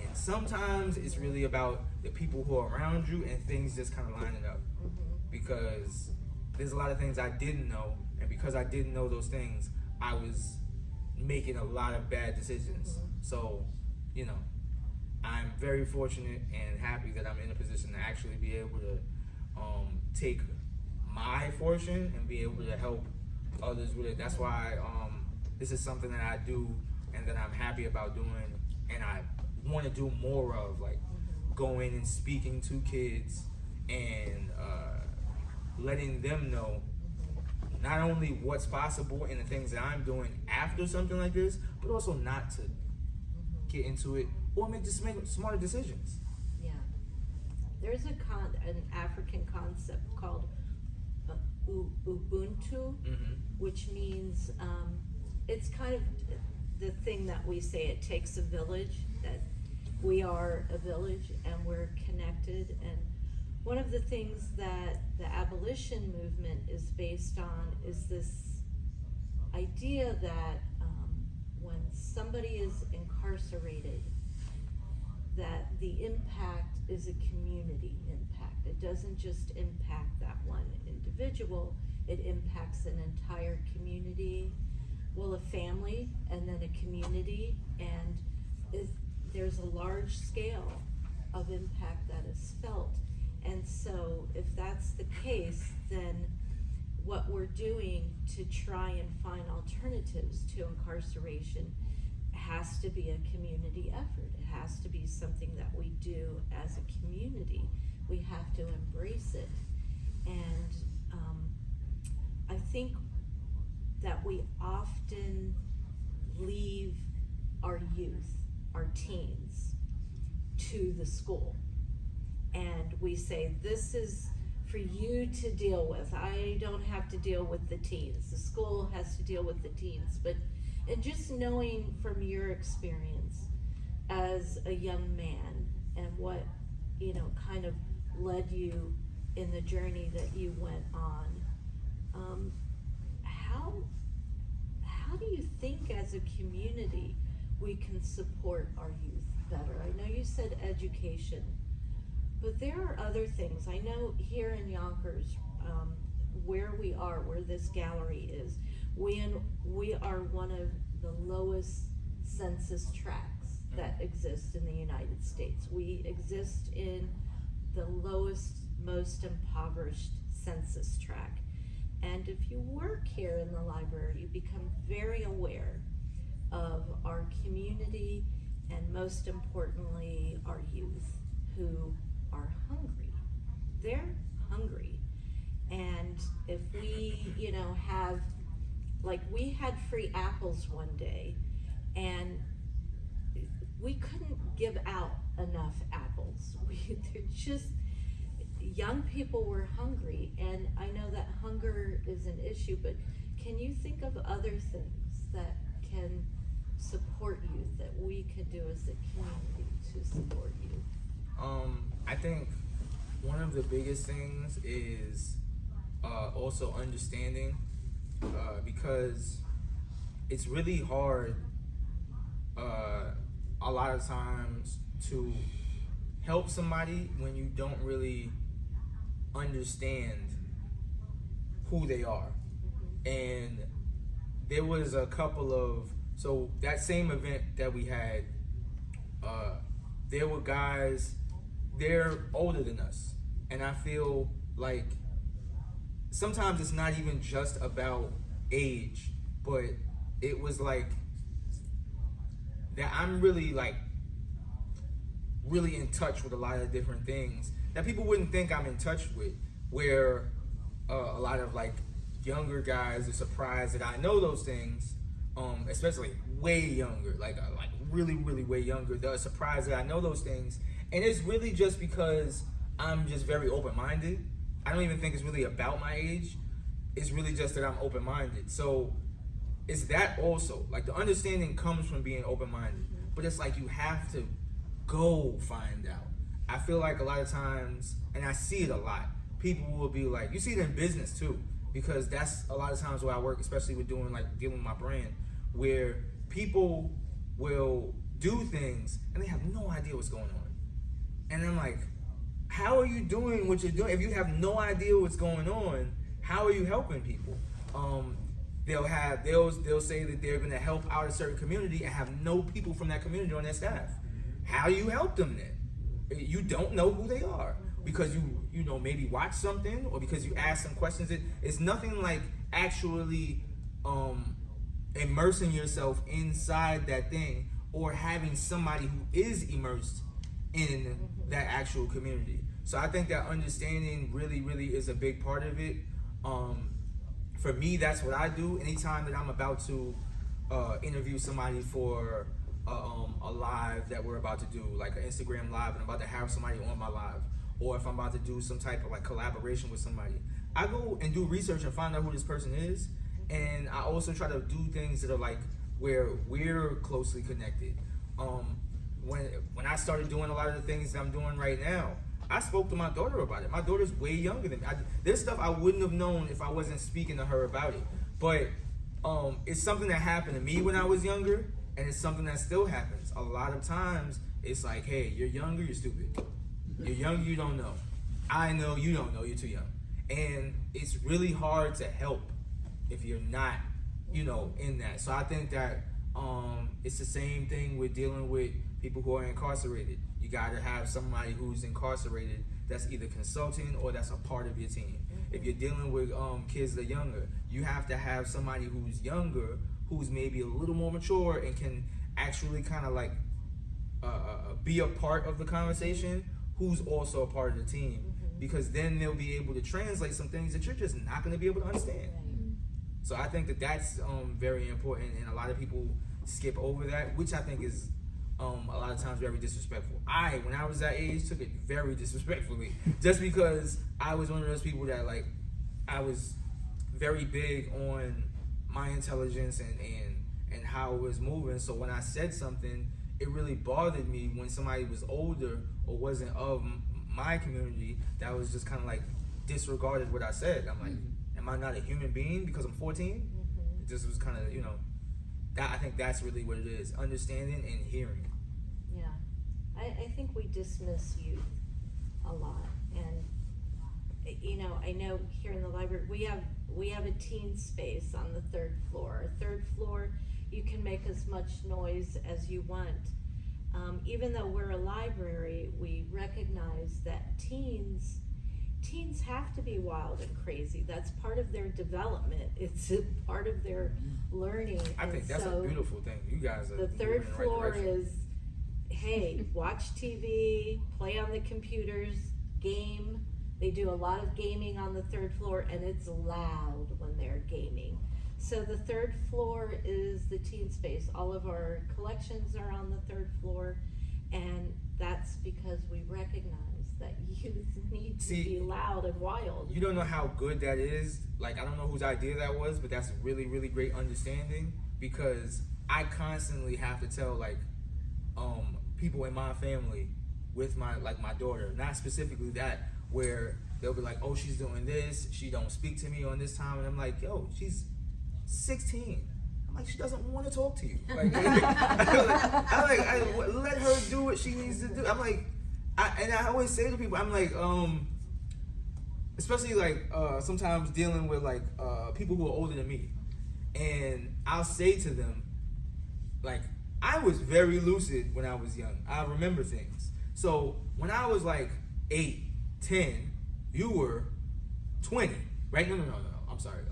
and sometimes it's really about the people who are around you and things just kind of lining up. Because there's a lot of things I didn't know, and because I didn't know those things, I was making a lot of bad decisions. So, I'm very fortunate and happy that I'm in a position to actually be able to take my fortune and be able to help others with it. That's why this is something that I do and that I'm happy about doing, and I want to do more of, like going and speaking to kids and letting them know not only what's possible and the things that I'm doing after something like this, but also not to get into it or make smarter decisions. Yeah. There's an African concept called Ubuntu, which means it's kind of the thing that we say, it takes a village, that we are a village and we're connected. And one of the things that the abolition movement is based on is this idea that when somebody is incarcerated, that the impact is a community impact. It doesn't just impact that one individual, it impacts an entire community, well, a family, and then a community, and there's a large scale of impact that is felt. And so if that's the case, then what we're doing to try and find alternatives to incarceration has to be a community effort. It has to be something that we do as a community. We have to embrace it. And I think that we often leave our youth, our teens, to the school. And we say, this is for you to deal with. I don't have to deal with the teens. The school has to deal with the teens. And just knowing from your experience as a young man and what, kind of led you in the journey that you went on. How do you think as a community we can support our youth better? I know you said education, but there are other things. I know here in Yonkers, where this gallery is, we are one of the lowest census tracts that exist in the United States. We exist in the lowest, most impoverished census tract. And if you work here in the library, you become very aware of our community and, most importantly, our youth who are hungry. They're hungry. And if we, have, like, we had free apples one day, and we couldn't give out enough apples. They're just, young people were hungry, and I know that hunger is an issue, but can you think of other things that can support youth, that we could do as a community to support you? I think one of the biggest things is also understanding, because it's really hard a lot of times to help somebody when you don't really understand who they are. And there was a couple of, so that same event that we had, there were guys, they're older than us, and I feel like sometimes it's not even just about age, but it was like that I'm really in touch with a lot of different things that people wouldn't think I'm in touch with, where a lot of younger guys are surprised that I know those things, especially way younger, like really, really way younger. They're surprised that I know those things, and it's really just because I'm just very open-minded. I don't even think it's really about my age. It's really just that I'm open-minded. So it's that also, the understanding comes from being open-minded, but it's you have to go find out. I feel like a lot of times, and I see it a lot, people will be you see it in business too, because that's a lot of times where I work, especially with dealing with my brand, where people will do things and they have no idea what's going on. And I'm like, how are you doing what you're doing? If you have no idea what's going on, how are you helping people? They'll say that they're gonna help out a certain community and have no people from that community on their staff. How do you help them then? You don't know who they are because you maybe watch something, or because you ask some questions. It's nothing like actually immersing yourself inside that thing, or having somebody who is immersed in that actual community. So I think that understanding really, really is a big part of it. For me, that's what I do. Anytime that I'm about to interview somebody for a live that we're about to do, like an Instagram live, and I'm about to have somebody on my live, or if I'm about to do some type of collaboration with somebody, I go and do research and find out who this person is. And I also try to do things that are where we're closely connected. When I started doing a lot of the things that I'm doing right now, I spoke to my daughter about it. My daughter's way younger than me. There's stuff I wouldn't have known if I wasn't speaking to her about it. But it's something that happened to me when I was younger, and it's something that still happens. A lot of times, it's hey, you're younger, you're stupid. You're younger, you don't know. I know, you don't know, you're too young. And it's really hard to help if you're not, in that. So I think that it's the same thing with dealing with people who are incarcerated. You gotta have somebody who's incarcerated that's either consulting or that's a part of your team. If you're dealing with kids that are younger, you have to have somebody who's younger, who's maybe a little more mature and can actually kind of be a part of the conversation, who's also a part of the team, because then they'll be able to translate some things that you're just not going to be able to understand. So I think that that's very important, and a lot of people skip over that, which I think is a lot of times very disrespectful. When I was that age, took it very disrespectfully, just because I was one of those people that I was very big on my intelligence and how it was moving. So when I said something, it really bothered me when somebody was older or wasn't of my community that was just kind of like disregarded what I said. I'm like, am I not a human being because I'm 14? It just was kind of, you know, that I think that's really what it is, understanding and hearing. Yeah, I think we dismiss youth a lot, and you know, I know here in the library we have a teen space on the 3rd floor. Our 3rd floor, you can make as much noise as you want. Even though we're a library, we recognize that teens have to be wild and crazy. That's part of their development. It's a part of their learning. I think that's a beautiful thing. You guys are the moving 3rd in the right floor direction. is, hey, watch TV, play on the computers, game. They do a lot of gaming on the 3rd floor, and it's loud when they're gaming. So the 3rd floor is the teen space. All of our collections are on the 3rd floor, and that's because we recognize that youth need to be loud and wild. You don't know how good that is. Like, I don't know whose idea that was, but that's a really, really great understanding, because I constantly have to tell, like, people in my family with my daughter, not specifically that, where they'll be like, oh, she's doing this, she don't speak to me on this time, and I'm like, yo, she's 16. I'm like, she doesn't want to talk to you. Like, I let her do what she needs to do. I'm like, I always say to people, I'm like, especially like sometimes dealing with like people who are older than me, and I'll say to them, like, I was very lucid when I was young. I remember things. So when I was like 8, 10, you were 20, right? No, I'm sorry.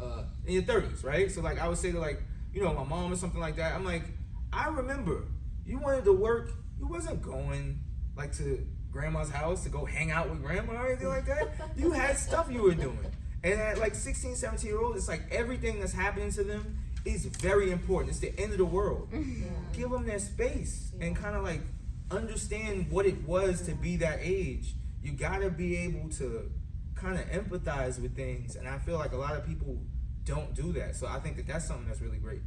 In your 30s, right? So like I would say to like, you know, my mom or something like that, I'm like, I remember you wanted to work, you wasn't going like to grandma's house to go hang out with grandma or anything like that. You had stuff you were doing. And at like 16, 17-year-olds, it's like everything that's happening to them is very important. It's the end of the world. Yeah. Give them their space Yeah. and kind of like understand what it was to be that age. You gotta be able to kind of empathize with things, and I feel like a lot of people don't do that. So I think that that's something that's really great.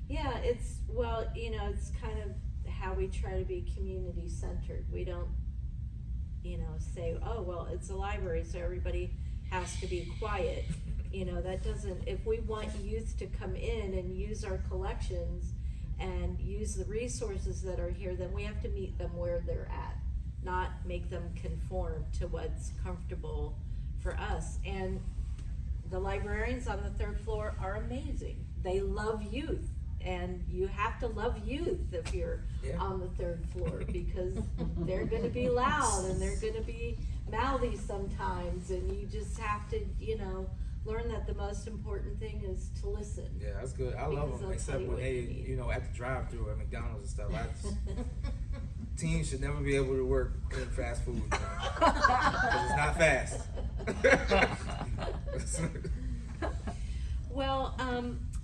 Yeah, it's, well, you know, it's kind of how we try to be community centered. We don't, you know, say, oh, well, it's a library, so everybody has to be quiet. You know, that doesn't, if we want youth to come in and use our collections and use the resources that are here, then we have to meet them where they're at, not make them conform to what's comfortable for us. And the librarians on the 3rd floor are amazing. They love youth, and you have to love youth if you're on the 3rd floor, because they're gonna be loud and they're gonna be mouthy sometimes, and you just have to, you know, learn that the most important thing is to listen. Yeah, that's good. I love them, except when they, you know, at the drive-thru at McDonald's and stuff. Teens should never be able to work in fast food, you know, 'cause it's not fast. Well,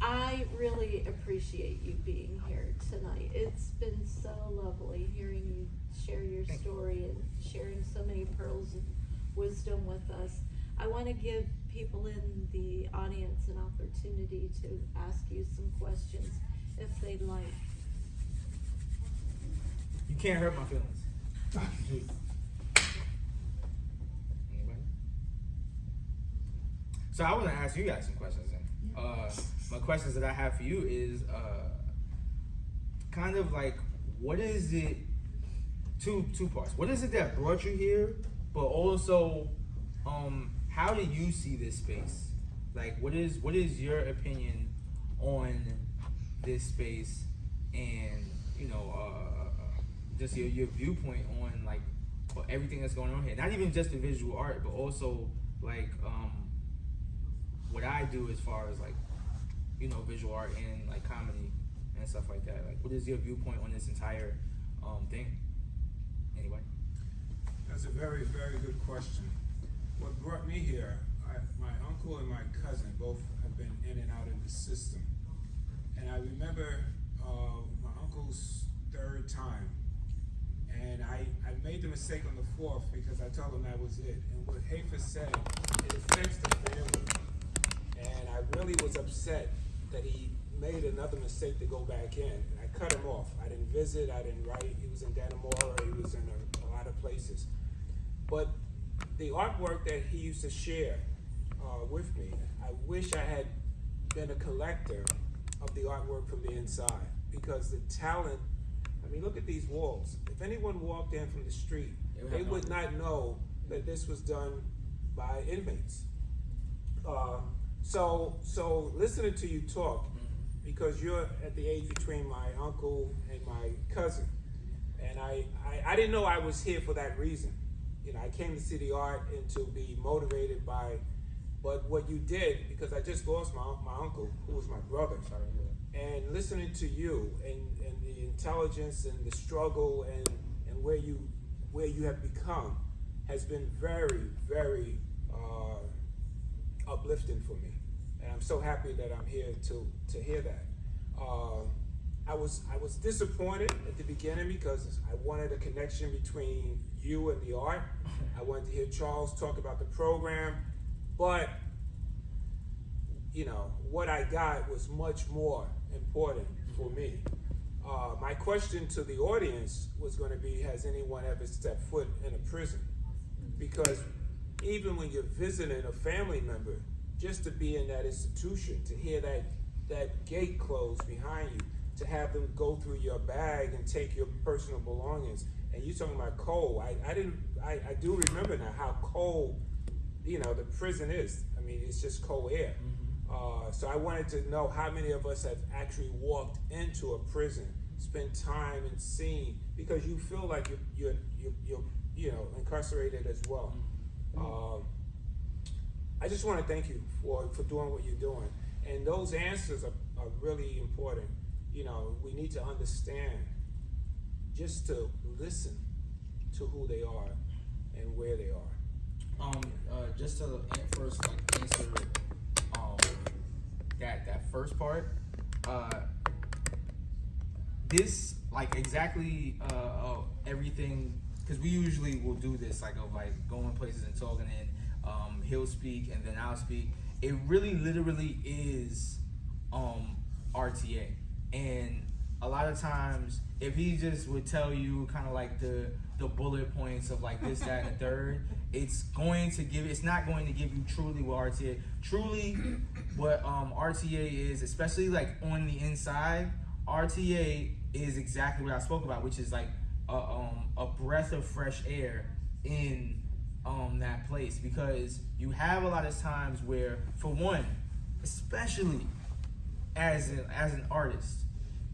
I really appreciate you being here tonight. It's been so lovely hearing you share your story and sharing so many pearls of wisdom with us. I want to give people in the audience an opportunity to ask you some questions if they'd like. You can't hurt my feelings. Anybody? So I want to ask you guys some questions then. My questions that I have for you is kind of like, what is it, two parts. What is it that brought you here, but also how do you see this space? Like, what is your opinion on this space, and you know, just your viewpoint on like everything that's going on here? Not even just the visual art, but also like what I do as far as like, you know, visual art and like comedy and stuff like that. Like, what is your viewpoint on this entire thing? Anyway. That's a very, very good question. What brought me here, my uncle and my cousin both have been in and out of the system. And I remember my uncle's 3rd time. And I made the mistake on the 4th because I told him that was it. And what Haifa said, it affects the family. And I really was upset that he made another mistake to go back in. And I cut him off. I didn't visit, I didn't write. He was in Dannemora, he was in a lot of places. But the artwork that he used to share with me, I wish I had been a collector of the artwork from the inside, because the talent, I mean, look at these walls. If anyone walked in from the street, they would not know that this was done by inmates. So listening to you talk, because you're at the age between my uncle and my cousin, and I didn't know I was here for that reason. You know, I came to see the art and to be motivated by, but what you did, because I just lost my uncle, who was my brother, and listening to you and the intelligence and the struggle and where you have become has been very, very uplifting for me. And I'm so happy that I'm here to hear that. I was disappointed at the beginning because I wanted a connection between you and the art. I wanted to hear Charles talk about the program, but you know, what I got was much more important for me. My question to the audience was going to be, has anyone ever stepped foot in a prison? Because even when you're visiting a family member, just to be in that institution, to hear that gate close behind you, to have them go through your bag and take your personal belongings, and you talking about cold, I do remember now how cold, you know, the prison is. I mean, it's just cold air. So I wanted to know how many of us have actually walked into a prison, spent time and seen, because you feel like you're you know, incarcerated as well. I just want to thank you for doing what you're doing, and those answers are really important. You know, we need to understand, just to listen to who they are and where they are. Just to first answer that first part, this exactly everything, because we usually will do this of going places and talking, and he'll speak and then I'll speak. It really literally is RTA, and a lot of times if he just would tell you kind of the bullet points of this, that, and the third, it's not going to give you truly what RTA is, especially on the inside. RTA is exactly what I spoke about, which is a breath of fresh air in that place, because you have a lot of times where, for one, especially as an artist,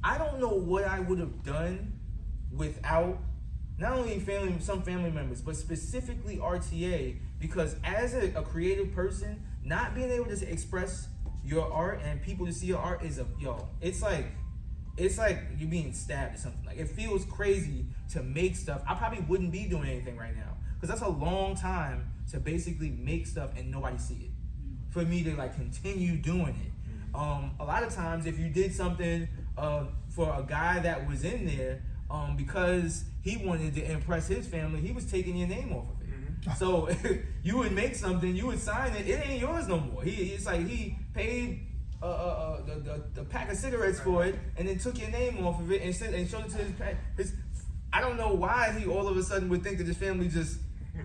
I don't know what I would have done without not only some family members, but specifically RTA, because as a creative person, not being able to express your art and people to see your art is it's like you're being stabbed or something. It feels crazy to make stuff. I probably wouldn't be doing anything right now, because that's a long time to basically make stuff and nobody see it. For me to continue doing it. A lot of times if you did something for a guy that was in there, because he wanted to impress his family, he was taking your name off of it. So you would make something, you would sign it, it ain't yours no more. He paid the pack of cigarettes for it, and then took your name off of it and showed it to his. I don't know why he all of a sudden would think that his family just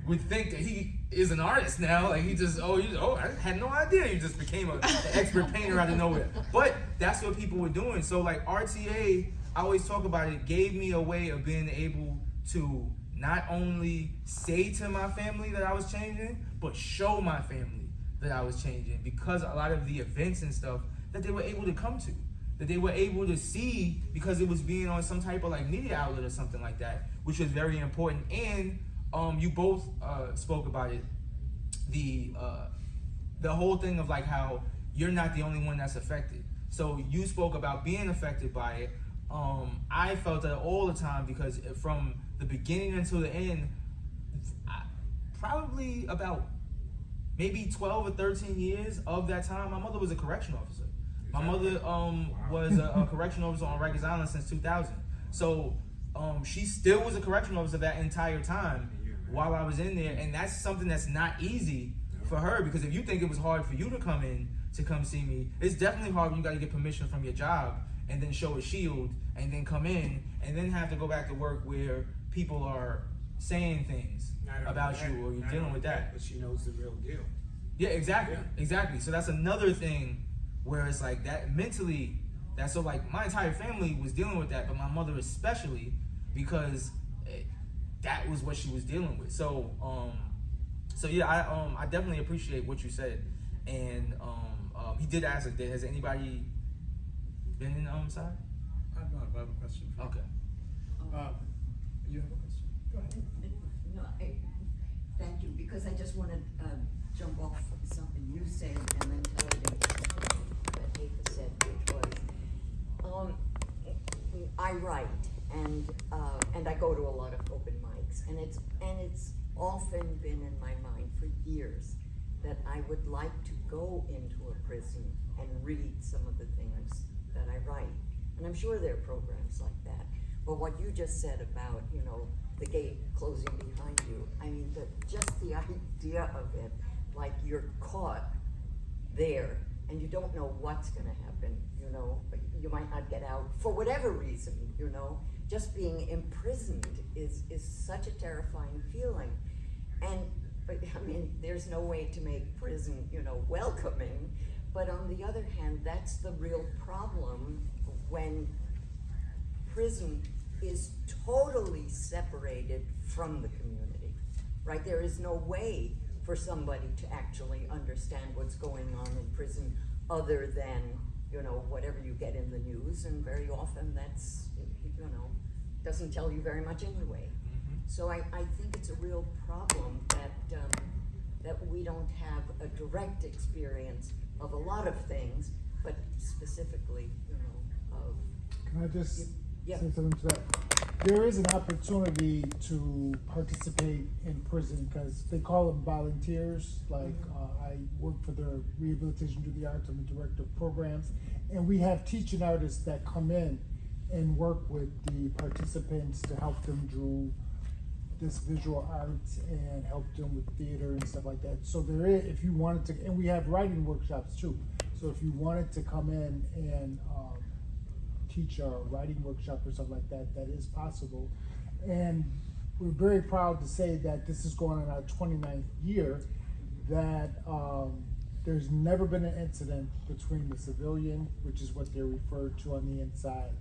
would think that he is an artist now. I had no idea you just became an expert painter out of nowhere. But that's what people were doing. So RTA, I always talk about it, gave me a way of being able to not only say to my family that I was changing, but show my family that I was changing, because a lot of the events and stuff that they were able to come to, that they were able to see, because it was being on some type of media outlet or something like that, which was very important. And you both spoke about it, the whole thing of how you're not the only one that's affected. So you spoke about being affected by it. I felt that all the time, because from the beginning until the end, probably about maybe 12 or 13 years of that time, my mother was a correction officer. My mother was a correction officer on Rikers Island since 2000. So she still was a correction officer that entire time while I was in there, and that's something that's not easy for her, because if you think it was hard for you to come in to come see me. It's definitely hard when you got to get permission from your job and then show a shield and then come in and then have to go back to work where people are saying things about you or you're dealing with that. But she knows the real deal. Yeah, exactly, Yeah. exactly. So that's another thing where it's like that mentally. That's so like my entire family was dealing with that, but my mother especially because that was what she was dealing with. So yeah, I definitely appreciate what you said, and he did ask like, has anybody been in side? I have a question. Okay. You have a question? Go ahead. No, thank you, because I just want to jump off something you said and then tell you that Haifa said, which was, I write and I go to a lot of open mics, and it's often been in my mind for years that I would like to go into a prison and read some of the things that I write, and I'm sure there are programs like that. But what you just said about, you know, the gate closing behind you, I mean, just the idea of it, like you're caught there and you don't know what's gonna happen, you know, you might not get out for whatever reason, you know. Just being imprisoned is such a terrifying feeling. And, I mean, there's no way to make prison, you know, welcoming, but on the other hand, that's the real problem when prison is totally separated from the community, right? There is no way for somebody to actually understand what's going on in prison other than, you know, whatever you get in the news, and very often that's, you know, doesn't tell you very much anyway. Mm-hmm. So I think it's a real problem that we don't have a direct experience of a lot of things, but specifically, you know, of. Can I just Yeah. say something to that? There is an opportunity to participate in prison because they call them volunteers. Like I work for the Rehabilitation Through the Arts. I'm the director of programs, and we have teaching artists that come in and work with the participants to help them do this visual arts and help them with theater and stuff like that. So there is, if you wanted to, and we have writing workshops too. So if you wanted to come in and teach a writing workshop or something like that, that is possible. And we're very proud to say that this is going on our 29th year, that there's never been an incident between the civilian, which is what they're referred to on the inside,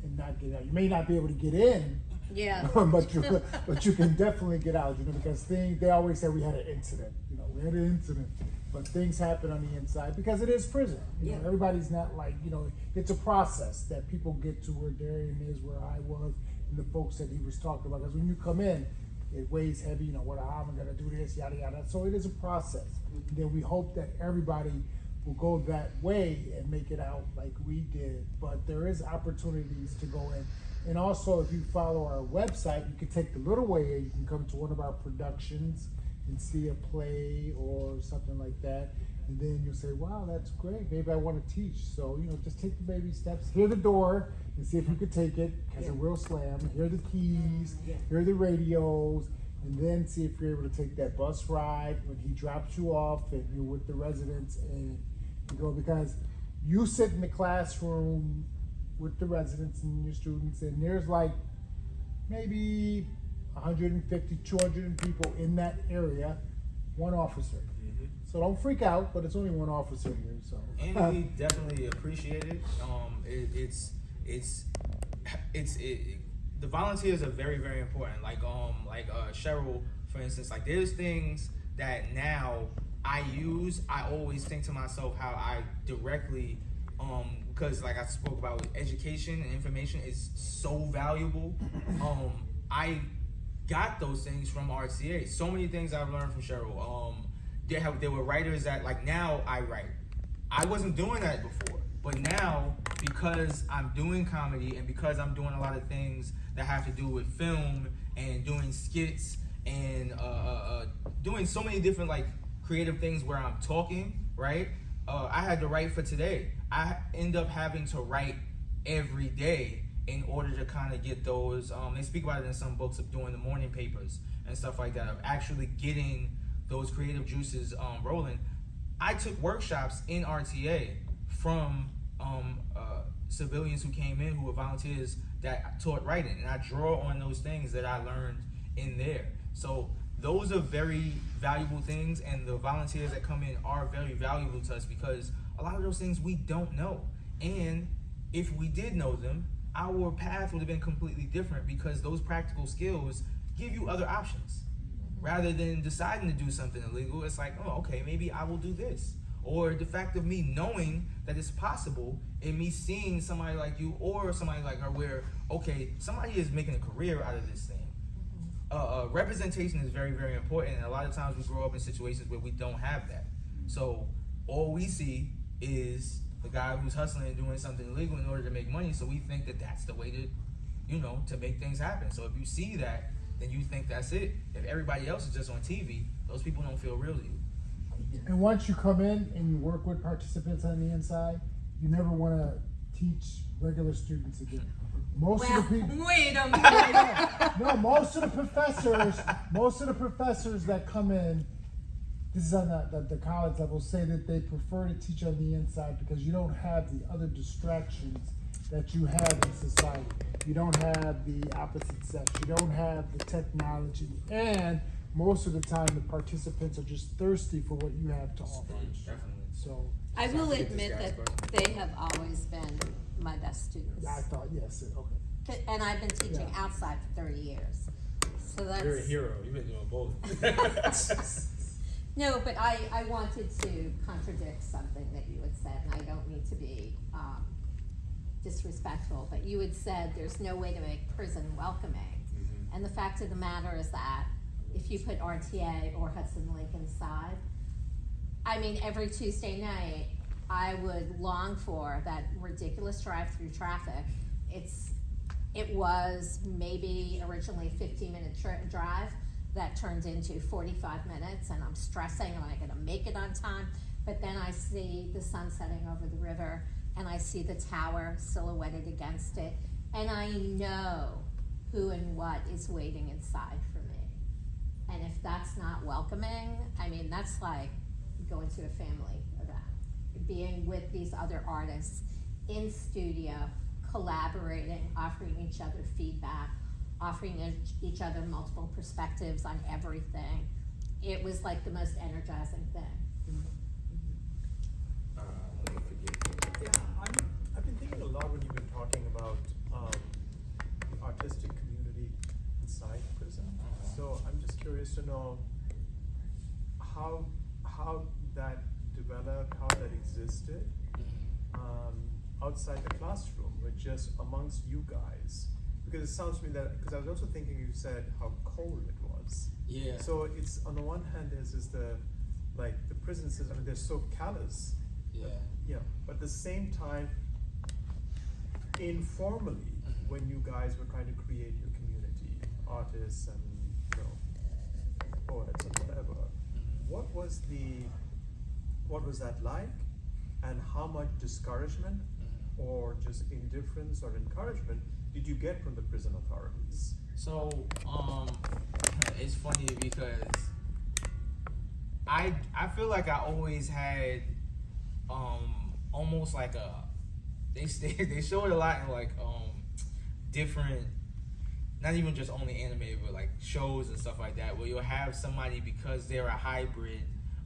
and not get out. You may not be able to get in, Yeah. but you can definitely get out, you know, because they always say we had an incident, you know, we had an incident, but things happen on the inside because it is prison. You know, everybody's not like, you know, it's a process that people get to where Darrian is, where I was, and the folks that he was talking about. Because when you come in, it weighs heavy, you know, how am I gonna do this, yada yada. So it is a process. And then we hope that everybody will go that way and make it out like we did. But there is opportunities to go in. And also, if you follow our website, you can take the little way, you can come to one of our productions and see a play or something like that. And then you'll say, wow, that's great, maybe I want to teach. So, you know, just take the baby steps, hear the door and see if you could take it, because it will slam, hear the keys, hear the radios, and then see if you're able to take that bus ride when he drops you off and you're with the residents and you go, because you sit in the classroom with the residents and your students, and there's like maybe 150, 200 people in that area, one officer. Mm-hmm. So don't freak out, but it's only one officer here, so. And we definitely appreciate it. The volunteers are very, very important. Like Cheryl, for instance, like there's things that now I use. I always think to myself how I directly, because like I spoke about, education and information is so valuable. I got those things from RCA. So many things I've learned from Cheryl. There were writers that, like, now I write. I wasn't doing that before, but now, because I'm doing comedy and because I'm doing a lot of things that have to do with film and doing skits and doing so many different like creative things where I'm talking, right? I had to write for today. I end up having to write every day in order to kind of get those, they speak about it in some books of doing the morning papers and stuff like that, of actually getting those creative juices rolling. I took workshops in RTA from civilians who came in who were volunteers that taught writing, and I draw on those things that I learned in there. So those are very valuable things, and the volunteers that come in are very valuable to us because a lot of those things we don't know. And if we did know them, our path would have been completely different because those practical skills give you other options. Rather than deciding to do something illegal, it's like, oh, okay, maybe I will do this. Or the fact of me knowing that it's possible and me seeing somebody like you or somebody like her where, okay, somebody is making a career out of this thing. Representation is very, very important, and a lot of times we grow up in situations where we don't have that. So all we see is the guy who's hustling and doing something illegal in order to make money, so we think that that's the way to, you know, to make things happen. So if you see that, then you think that's it. If everybody else is just on TV, those people don't feel real to you. And once you come in and you work with participants on the inside, you never want to teach regular students again. Most of the people. Wait a minute. No, most of the professors that come in, this is on the college level, say that they prefer to teach on the inside because you don't have the other distractions that you have in society. You don't have the opposite sex. You don't have the technology. And most of the time, the participants are just thirsty for what you have to offer. Definitely. So I will Forget this admit guy's that question. they have always been my best students. I thought, yes, okay. And I've been teaching Yeah. outside for 30 years. So that's... You're a hero. You've been doing both. No, but I wanted to contradict something that you had said, and I don't mean to be disrespectful, but you had said there's no way to make prison welcoming. And the fact of the matter is that if you put RTA or Hudson Lincoln side, I mean, every Tuesday night, I would long for that ridiculous drive-through traffic. It was maybe originally a 15-minute drive that turned into 45 minutes, and I'm stressing, am I gonna make it on time? But then I see the sun setting over the river, and I see the tower silhouetted against it, and I know who and what is waiting inside for me. And if that's not welcoming, I mean, that's like going to a family event. Being with these other artists in studio, collaborating, offering each other feedback, offering each other multiple perspectives on everything. It was like the most energizing thing. Yeah, I've been thinking a lot when you've been talking about the artistic community inside prison. So I'm just curious to know how that developed, how that existed outside the classroom, but just amongst you guys. Because it sounds to me that, because I was also thinking you said how cold it was. Yeah. So it's, on the one hand, is the prison system, I mean, they're so callous. Yeah. Yeah, but at the same time, informally, when you guys were trying to create your community, artists and, you know, poets and whatever, what was that like, and how much discouragement or just indifference or encouragement did you get from the prison authorities? So, it's funny because I feel like I always had almost like they show it a lot in like different, not even just only animated, but like shows and stuff like that, where you'll have somebody, because they're a hybrid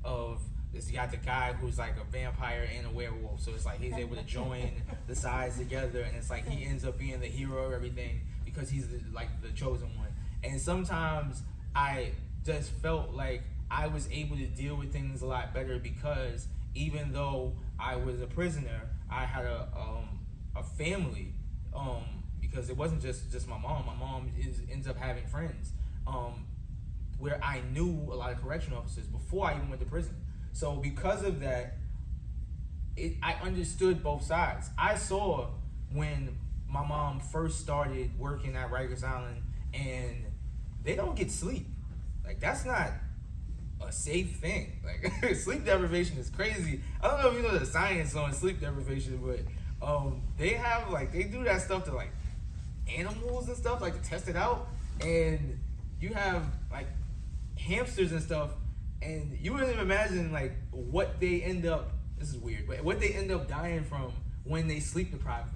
of this. You got the guy who's like a vampire and a werewolf, so it's like he's able to join the sides together, and it's like he ends up being the hero of everything because he's the chosen one. And sometimes I just felt like I was able to deal with things a lot better because even though I was a prisoner, I had a family, because it wasn't just my mom. My mom ends up having friends, where I knew a lot of correction officers before I even went to prison. So because of that, I understood both sides. I saw when my mom first started working at Rikers Island, and they don't get sleep. Like, that's not a safe thing. Like, sleep deprivation is crazy. I don't know if you know the science on sleep deprivation, but they do that stuff to like animals and stuff, like to test it out. And you have like hamsters and stuff and you wouldn't even imagine like what they end up. This is weird, but what they end up dying from when they sleep deprived.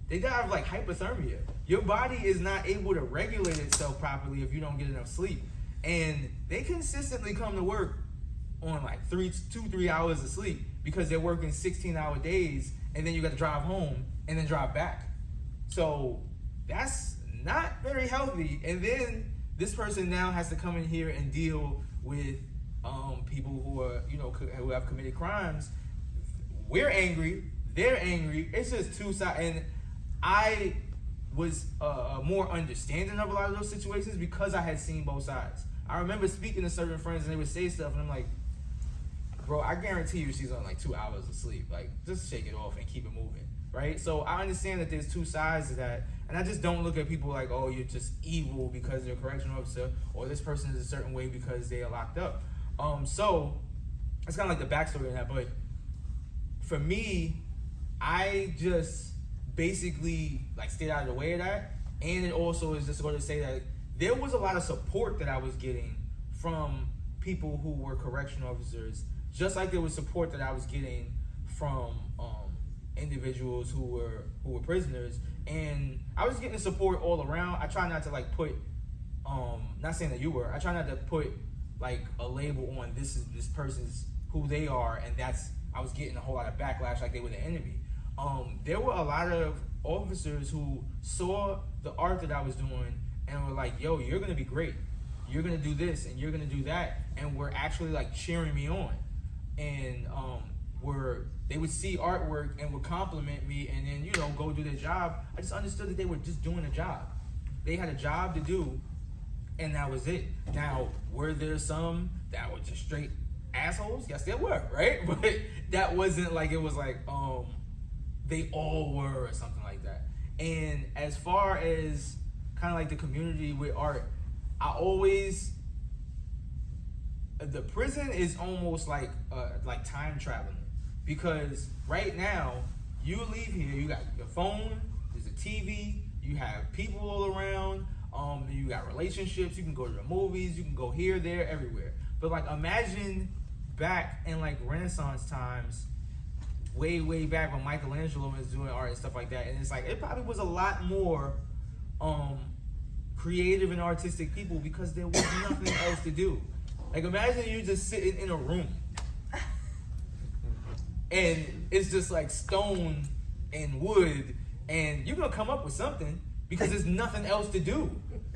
They die of like hypothermia. Your body is not able to regulate itself properly if you don't get enough sleep, and they consistently come to work on like 2-3 hours of sleep because they're working 16-hour days, and then you got to drive home and then drive back. So that's not very healthy. And then this person now has to come in here and deal with people who are, who have committed crimes. We're angry, they're angry. It's just two sides. And I was more understanding of a lot of those situations because I had seen both sides. I remember speaking to certain friends and they would say stuff and I'm like, bro, I guarantee you she's on like 2 hours of sleep. Like, just shake it off and keep it moving, right? So I understand that there's two sides to that, and I just don't look at people like, oh, you're just evil because you're a correctional officer, or this person is a certain way because they are locked up. So it's kind of like the backstory of that, but for me, I just basically like stayed out of the way of that, and it also is just going to say that there was a lot of support that I was getting from people who were correctional officers, just like there was support that I was getting from individuals who were prisoners, and I was getting support all around. I try not to like put, not saying that you were, I try not to put like a label on this person's who they are, and I was getting a whole lot of backlash like they were the enemy. There were a lot of officers who saw the art that I was doing and were like, yo, you're gonna be great. You're gonna do this and you're gonna do that, and were actually like cheering me on. And they would see artwork and would compliment me and then, go do their job. I just understood that they were just doing a job. They had a job to do, and that was it. Now, were there some that were just straight assholes? Yes, there were, right? But that wasn't like, it was like, they all were or something like that. And as far as kind of like the community with art, the prison is almost like time traveling, because right now you leave here, you got your phone, there's a TV, you have people all around, you got relationships, you can go to the movies, you can go here, there, everywhere. But like imagine back in like Renaissance times, way back when Michelangelo was doing art and stuff like that, and it's like it probably was a lot more creative and artistic people because there was nothing else to do. Like imagine you just sitting in a room and it's just like stone and wood, and you're gonna come up with something because there's nothing else to do,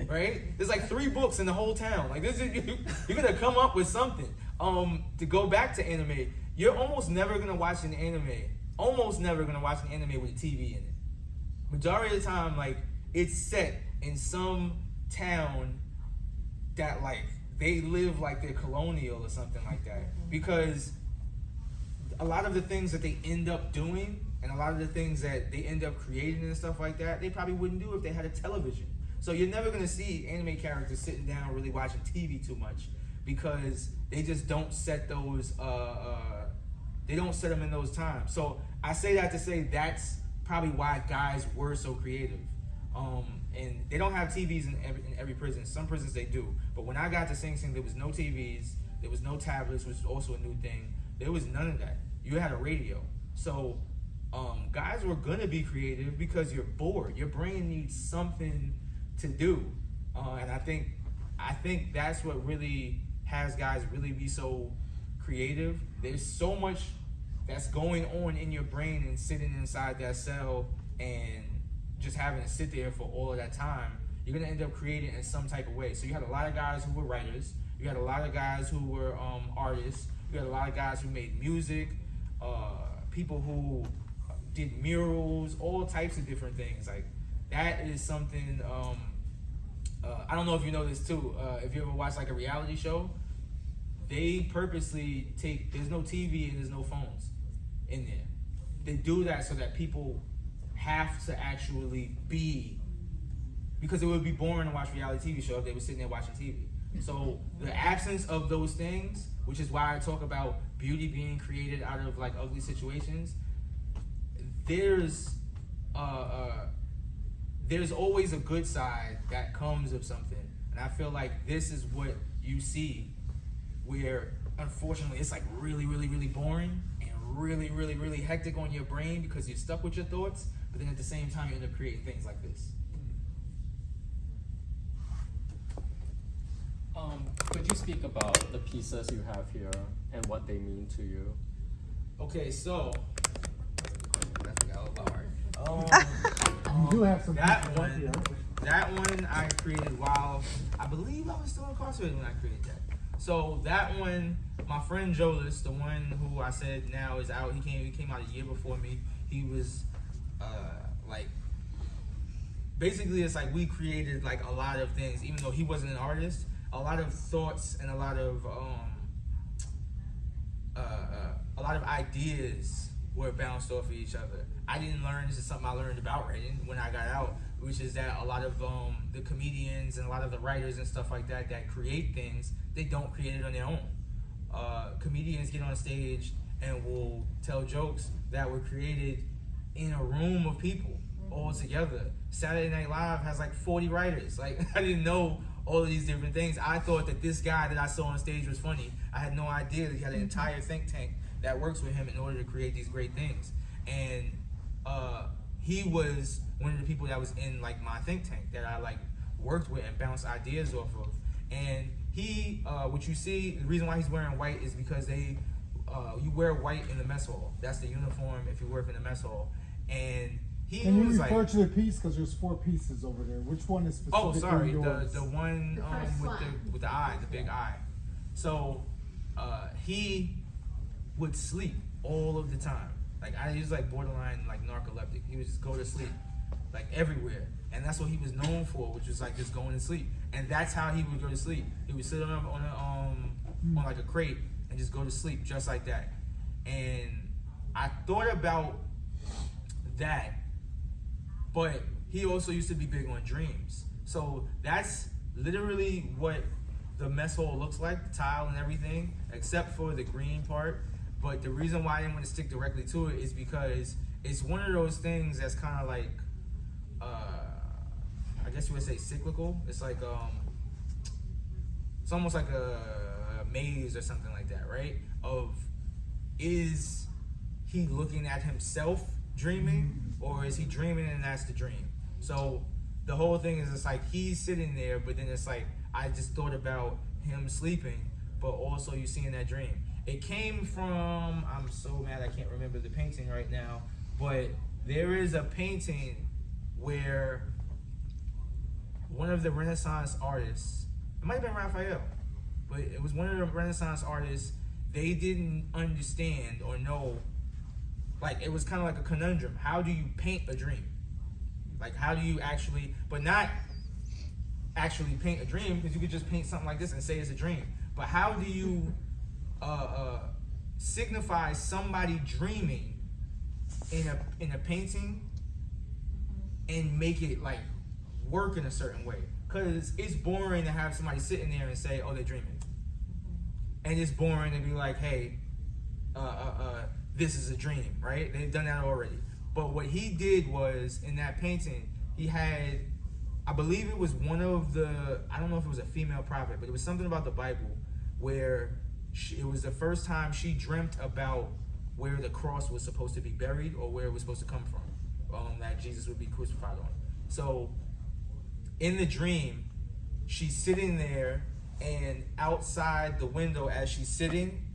right? There's like 3 books in the whole town. Like you're gonna come up with something. To go back to anime, you're almost never gonna watch an anime with a TV in it. Majority of the time, like it's set in some town that like they live like they're colonial or something like that, because a lot of the things that they end up doing and a lot of the things that they end up creating and stuff like that, they probably wouldn't do if they had a television. So you're never gonna see anime characters sitting down really watching TV too much, because they just don't set those they don't set them in those times. So I say that to say that's probably why guys were so creative. And they don't have TVs in every prison. Some prisons they do. But when I got to Sing Sing, there was no TVs, there was no tablets, which is also a new thing. There was none of that. You had a radio. So guys were gonna be creative because you're bored. Your brain needs something to do. And I think that's what really has guys really be so creative. There's so much that's going on in your brain and sitting inside that cell and just having to sit there for all of that time. You're gonna end up creating in some type of way. So you had a lot of guys who were writers. You had a lot of guys who were artists. You had a lot of guys who made music. People who did murals, all types of different things. Like that is something. I don't know if you know this too. If you ever watch like a reality show, they purposely there's no TV and there's no phones in there. They do that so that people have to actually be, because it would be boring to watch a reality TV show if they were sitting there watching TV. So the absence of those things, which is why I talk about beauty being created out of like ugly situations, there's always a good side that comes of something. And I feel like this is what you see, where unfortunately, it's like really, really, really boring and really, really, really hectic on your brain because you're stuck with your thoughts. But then at the same time, you end up creating things like this. Could you speak about the pieces you have here and what they mean to you? Okay, so that's got a little hard. You do have some That people up one, here. that one I created while I believe I was still incarcerated when I created that. So that one, my friend Jolis, the one who I said now is out, he came out a year before me. He was like, basically it's like we created like a lot of things, even though he wasn't an artist. A lot of thoughts and a lot of ideas were bounced off of each other. I didn't learn, this is something I learned about writing when I got out, which is that a lot of the comedians and a lot of the writers and stuff like that that create things, they don't create it on their own. Comedians get on stage and will tell jokes that were created in a room of people all together. Saturday Night Live has like 40 writers. Like, I didn't know all of these different things. I thought that this guy that I saw on stage was funny. I had no idea that he had an entire think tank that works with him in order to create these great things. And he was one of the people that was in like my think tank that I like worked with and bounced ideas off of. And he, what you see, the reason why he's wearing white is because you wear white in the mess hall. That's the uniform if you work in the mess hall. And he Can you was refer like, to the piece? Because there's 4 pieces over there. Which one is specifically oh, sorry, yours? the one The first one. with the eye, the big eye. So he would sleep all of the time. Like he was like borderline like narcoleptic. He would just go to sleep like everywhere, and that's what he was known for, which was like just going to sleep. And that's how he would go to sleep. He would sit on like a crate and just go to sleep just like that. And I thought about that. But he also used to be big on dreams. So that's literally what the mess hall looks like, the tile and everything, except for the green part. But the reason why I didn't want to stick directly to it is because it's one of those things that's kind of like, I guess you would say cyclical. It's like, it's almost like a maze or something like that, right? Of, is he looking at himself dreaming, or is he dreaming and that's the dream? So the whole thing is, it's like he's sitting there, but then it's like I just thought about him sleeping, but also you see in that dream. It came from, I'm so mad I can't remember the painting right now, but there is a painting where one of the Renaissance artists, it might have been Raphael, but it was one of the Renaissance artists, they didn't understand or know. Like, it was kind of like a conundrum. How do you paint a dream? Like, how do you actually, but not actually paint a dream, because you could just paint something like this and say it's a dream. But how do you signify somebody dreaming in a painting and make it like work in a certain way? Because it's boring to have somebody sitting there and say, oh, they're dreaming. And it's boring to be like, hey, this is a dream, right? They've done that already. But what he did was, in that painting, he had, I believe it was one of the, I don't know if it was a female prophet, but it was something about the Bible where it was the first time she dreamt about where the cross was supposed to be buried or where it was supposed to come from, that Jesus would be crucified on. So in the dream, she's sitting there, and outside the window as she's sitting,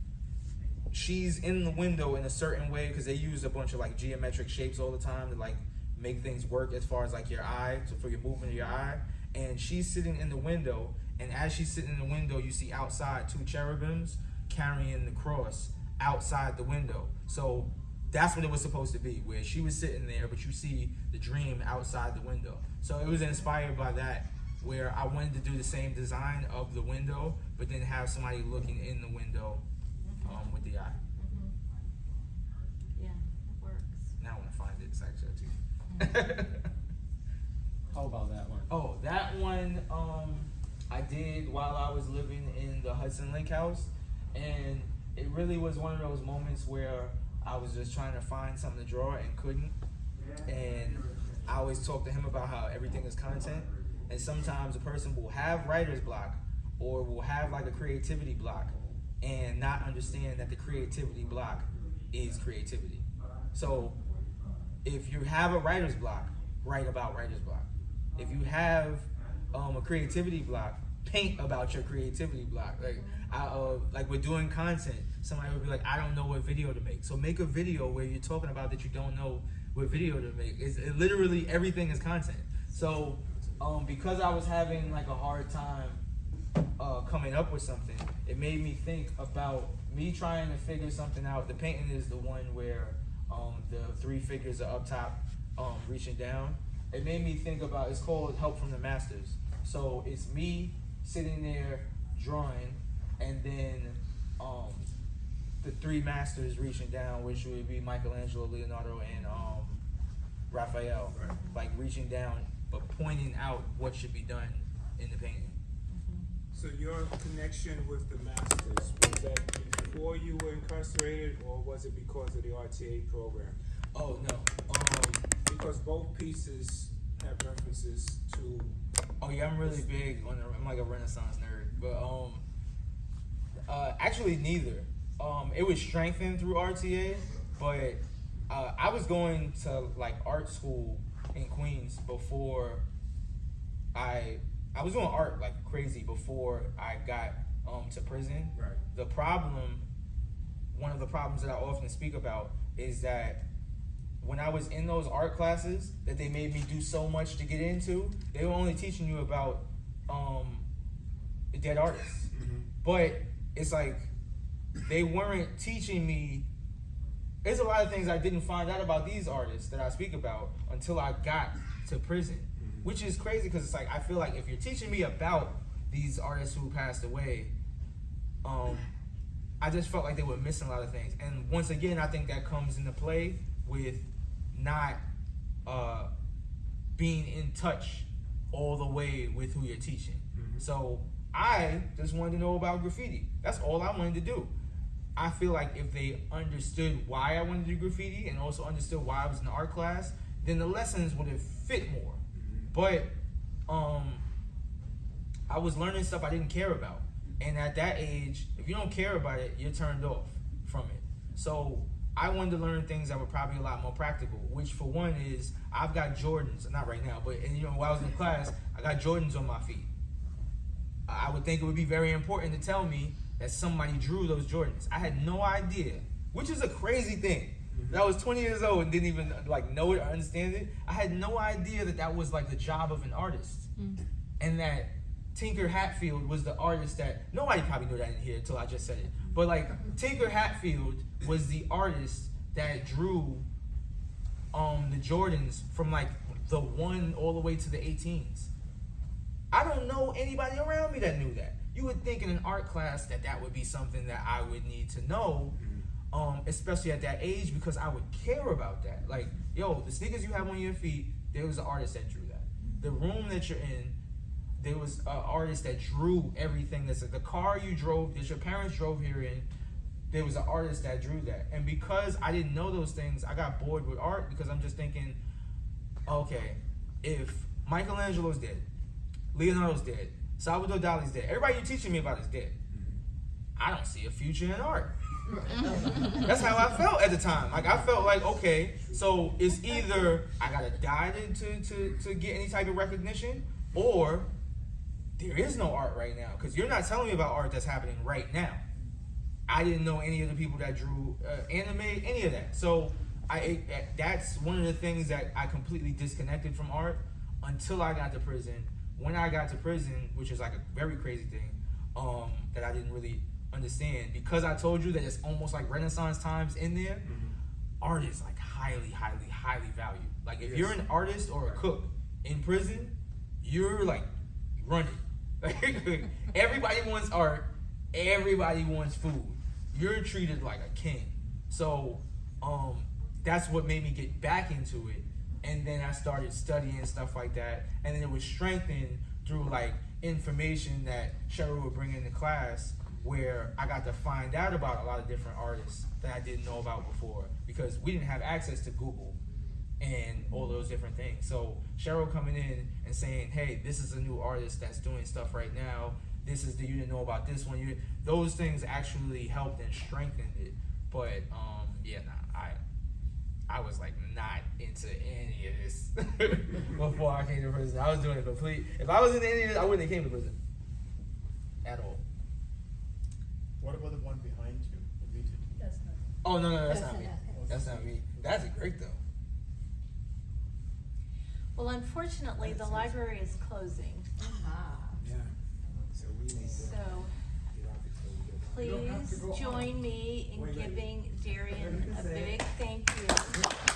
she's in the window in a certain way, because they use a bunch of like geometric shapes all the time to like make things work as far as like your eye, so for your movement of your eye. And she's sitting in the window, and as she's sitting in the window, you see outside 2 cherubims carrying the cross outside the window. So that's what it was supposed to be, where she was sitting there, but you see the dream outside the window. So it was inspired by that, where I wanted to do the same design of the window, but then have somebody looking in the window with the eye. Yeah, it works. Now I want to find it. It's actually too. How about that one? Oh, that one I did while I was living in the Hudson Lake house, and it really was one of those moments where I was just trying to find something to draw and couldn't. And I always talk to him about how everything is content, and sometimes a person will have writer's block or will have like a creativity block, and not understand that the creativity block is creativity. So if you have a writer's block, write about writer's block. If you have a creativity block, paint about your creativity block. Like we're doing content, somebody would be like, I don't know what video to make. So make a video where you're talking about that you don't know what video to make. It literally everything is content. So because I was having like a hard time coming up with something, it made me think about me trying to figure something out. The painting is the one where the three figures are up top reaching down. It made me think about, it's called Help from the Masters. So it's me sitting there drawing, and then the three masters reaching down, which would be Michelangelo, Leonardo, and Raphael, Right. like reaching down but pointing out what should be done in the painting. So your connection with the masters, was that before you were incarcerated, or was it because of the RTA program? Oh no. Because both pieces have references to. Oh yeah, I'm really big on. I'm like a Renaissance nerd, but actually neither. It was strengthened through RTA, but I was going to like art school in Queens before I was doing art like crazy before I got to prison. Right. The problem, one of the problems that I often speak about is that when I was in those art classes that they made me do so much to get into, they were only teaching you about dead artists. Mm-hmm. But it's like they weren't teaching me. There's a lot of things I didn't find out about these artists that I speak about until I got to prison, which is crazy because it's like I feel like if you're teaching me about these artists who passed away, I just felt like they were missing a lot of things. And once again, I think that comes into play with not being in touch all the way with who you're teaching. So I just wanted to know about graffiti. That's all I wanted to do. I feel like if they understood why I wanted to do graffiti and also understood why I was in the art class, then the lessons would have fit more. But I was learning stuff I didn't care about. And at that age, if you don't care about it, you're turned off from it. So I wanted to learn things that were probably a lot more practical, which for one is I've got Jordans, not right now, but while I was in class, I got Jordans on my feet. I would think it would be very important to tell me that somebody drew those Jordans. I had no idea, which is a crazy thing. I was 20 years old and didn't even like know it or understand it. I had no idea that that was like the job of an artist, and that Tinker Hatfield was the artist that nobody probably knew that in here until I just said it. But like Tinker Hatfield was the artist that drew the Jordans from like the 1 all the way to the 18s. I don't know anybody around me that knew that. You would think in an art class that that would be something that I would need to know, especially at that age, because I would care about that. Like, yo, the sneakers you have on your feet, there was an artist that drew that. The room that you're in, there was an artist that drew everything. That's like the car you drove, that your parents drove here in, there was an artist that drew that. And because I didn't know those things, I got bored with art because I'm just thinking, okay, if Michelangelo's dead, Leonardo's dead, Salvador Dali's dead, everybody you're teaching me about is dead, I don't see a future in art. That's how I felt at the time. Like I felt like, okay, so it's either I gotta die to get any type of recognition, or there is no art right now, because you're not telling me about art that's happening right now. I didn't know any of the people that drew anime, any of that. So that's one of the things that I completely disconnected from art until I got to prison. When I got to prison, which is like a very crazy thing that I didn't really understand, because I told you that it's almost like Renaissance times in there, art is like highly, highly, highly valued. Like if you're an artist or a cook in prison, you're like running. Everybody wants art, everybody wants food. You're treated like a king. So that's what made me get back into it. And then I started studying stuff like that. And then it was strengthened through like information that Cheryl would bring into class, where I got to find out about a lot of different artists that I didn't know about before, because we didn't have access to Google and all those different things. So Cheryl coming in and saying, hey, this is a new artist that's doing stuff right now. this is the, you didn't know about this one. Those things actually helped and strengthened it. But yeah, nah, I was like not into any of this before I came to prison. I was doing a complete. If I was in any of this, I wouldn't have came to prison at all. What about the one behind you, immediately? Oh no, that's That's not me. not- That's not me. That's great though. Well, unfortunately, the library is closing, Ah. Yeah. So we need to so get out before we get please join me in giving Darrian a big thank you.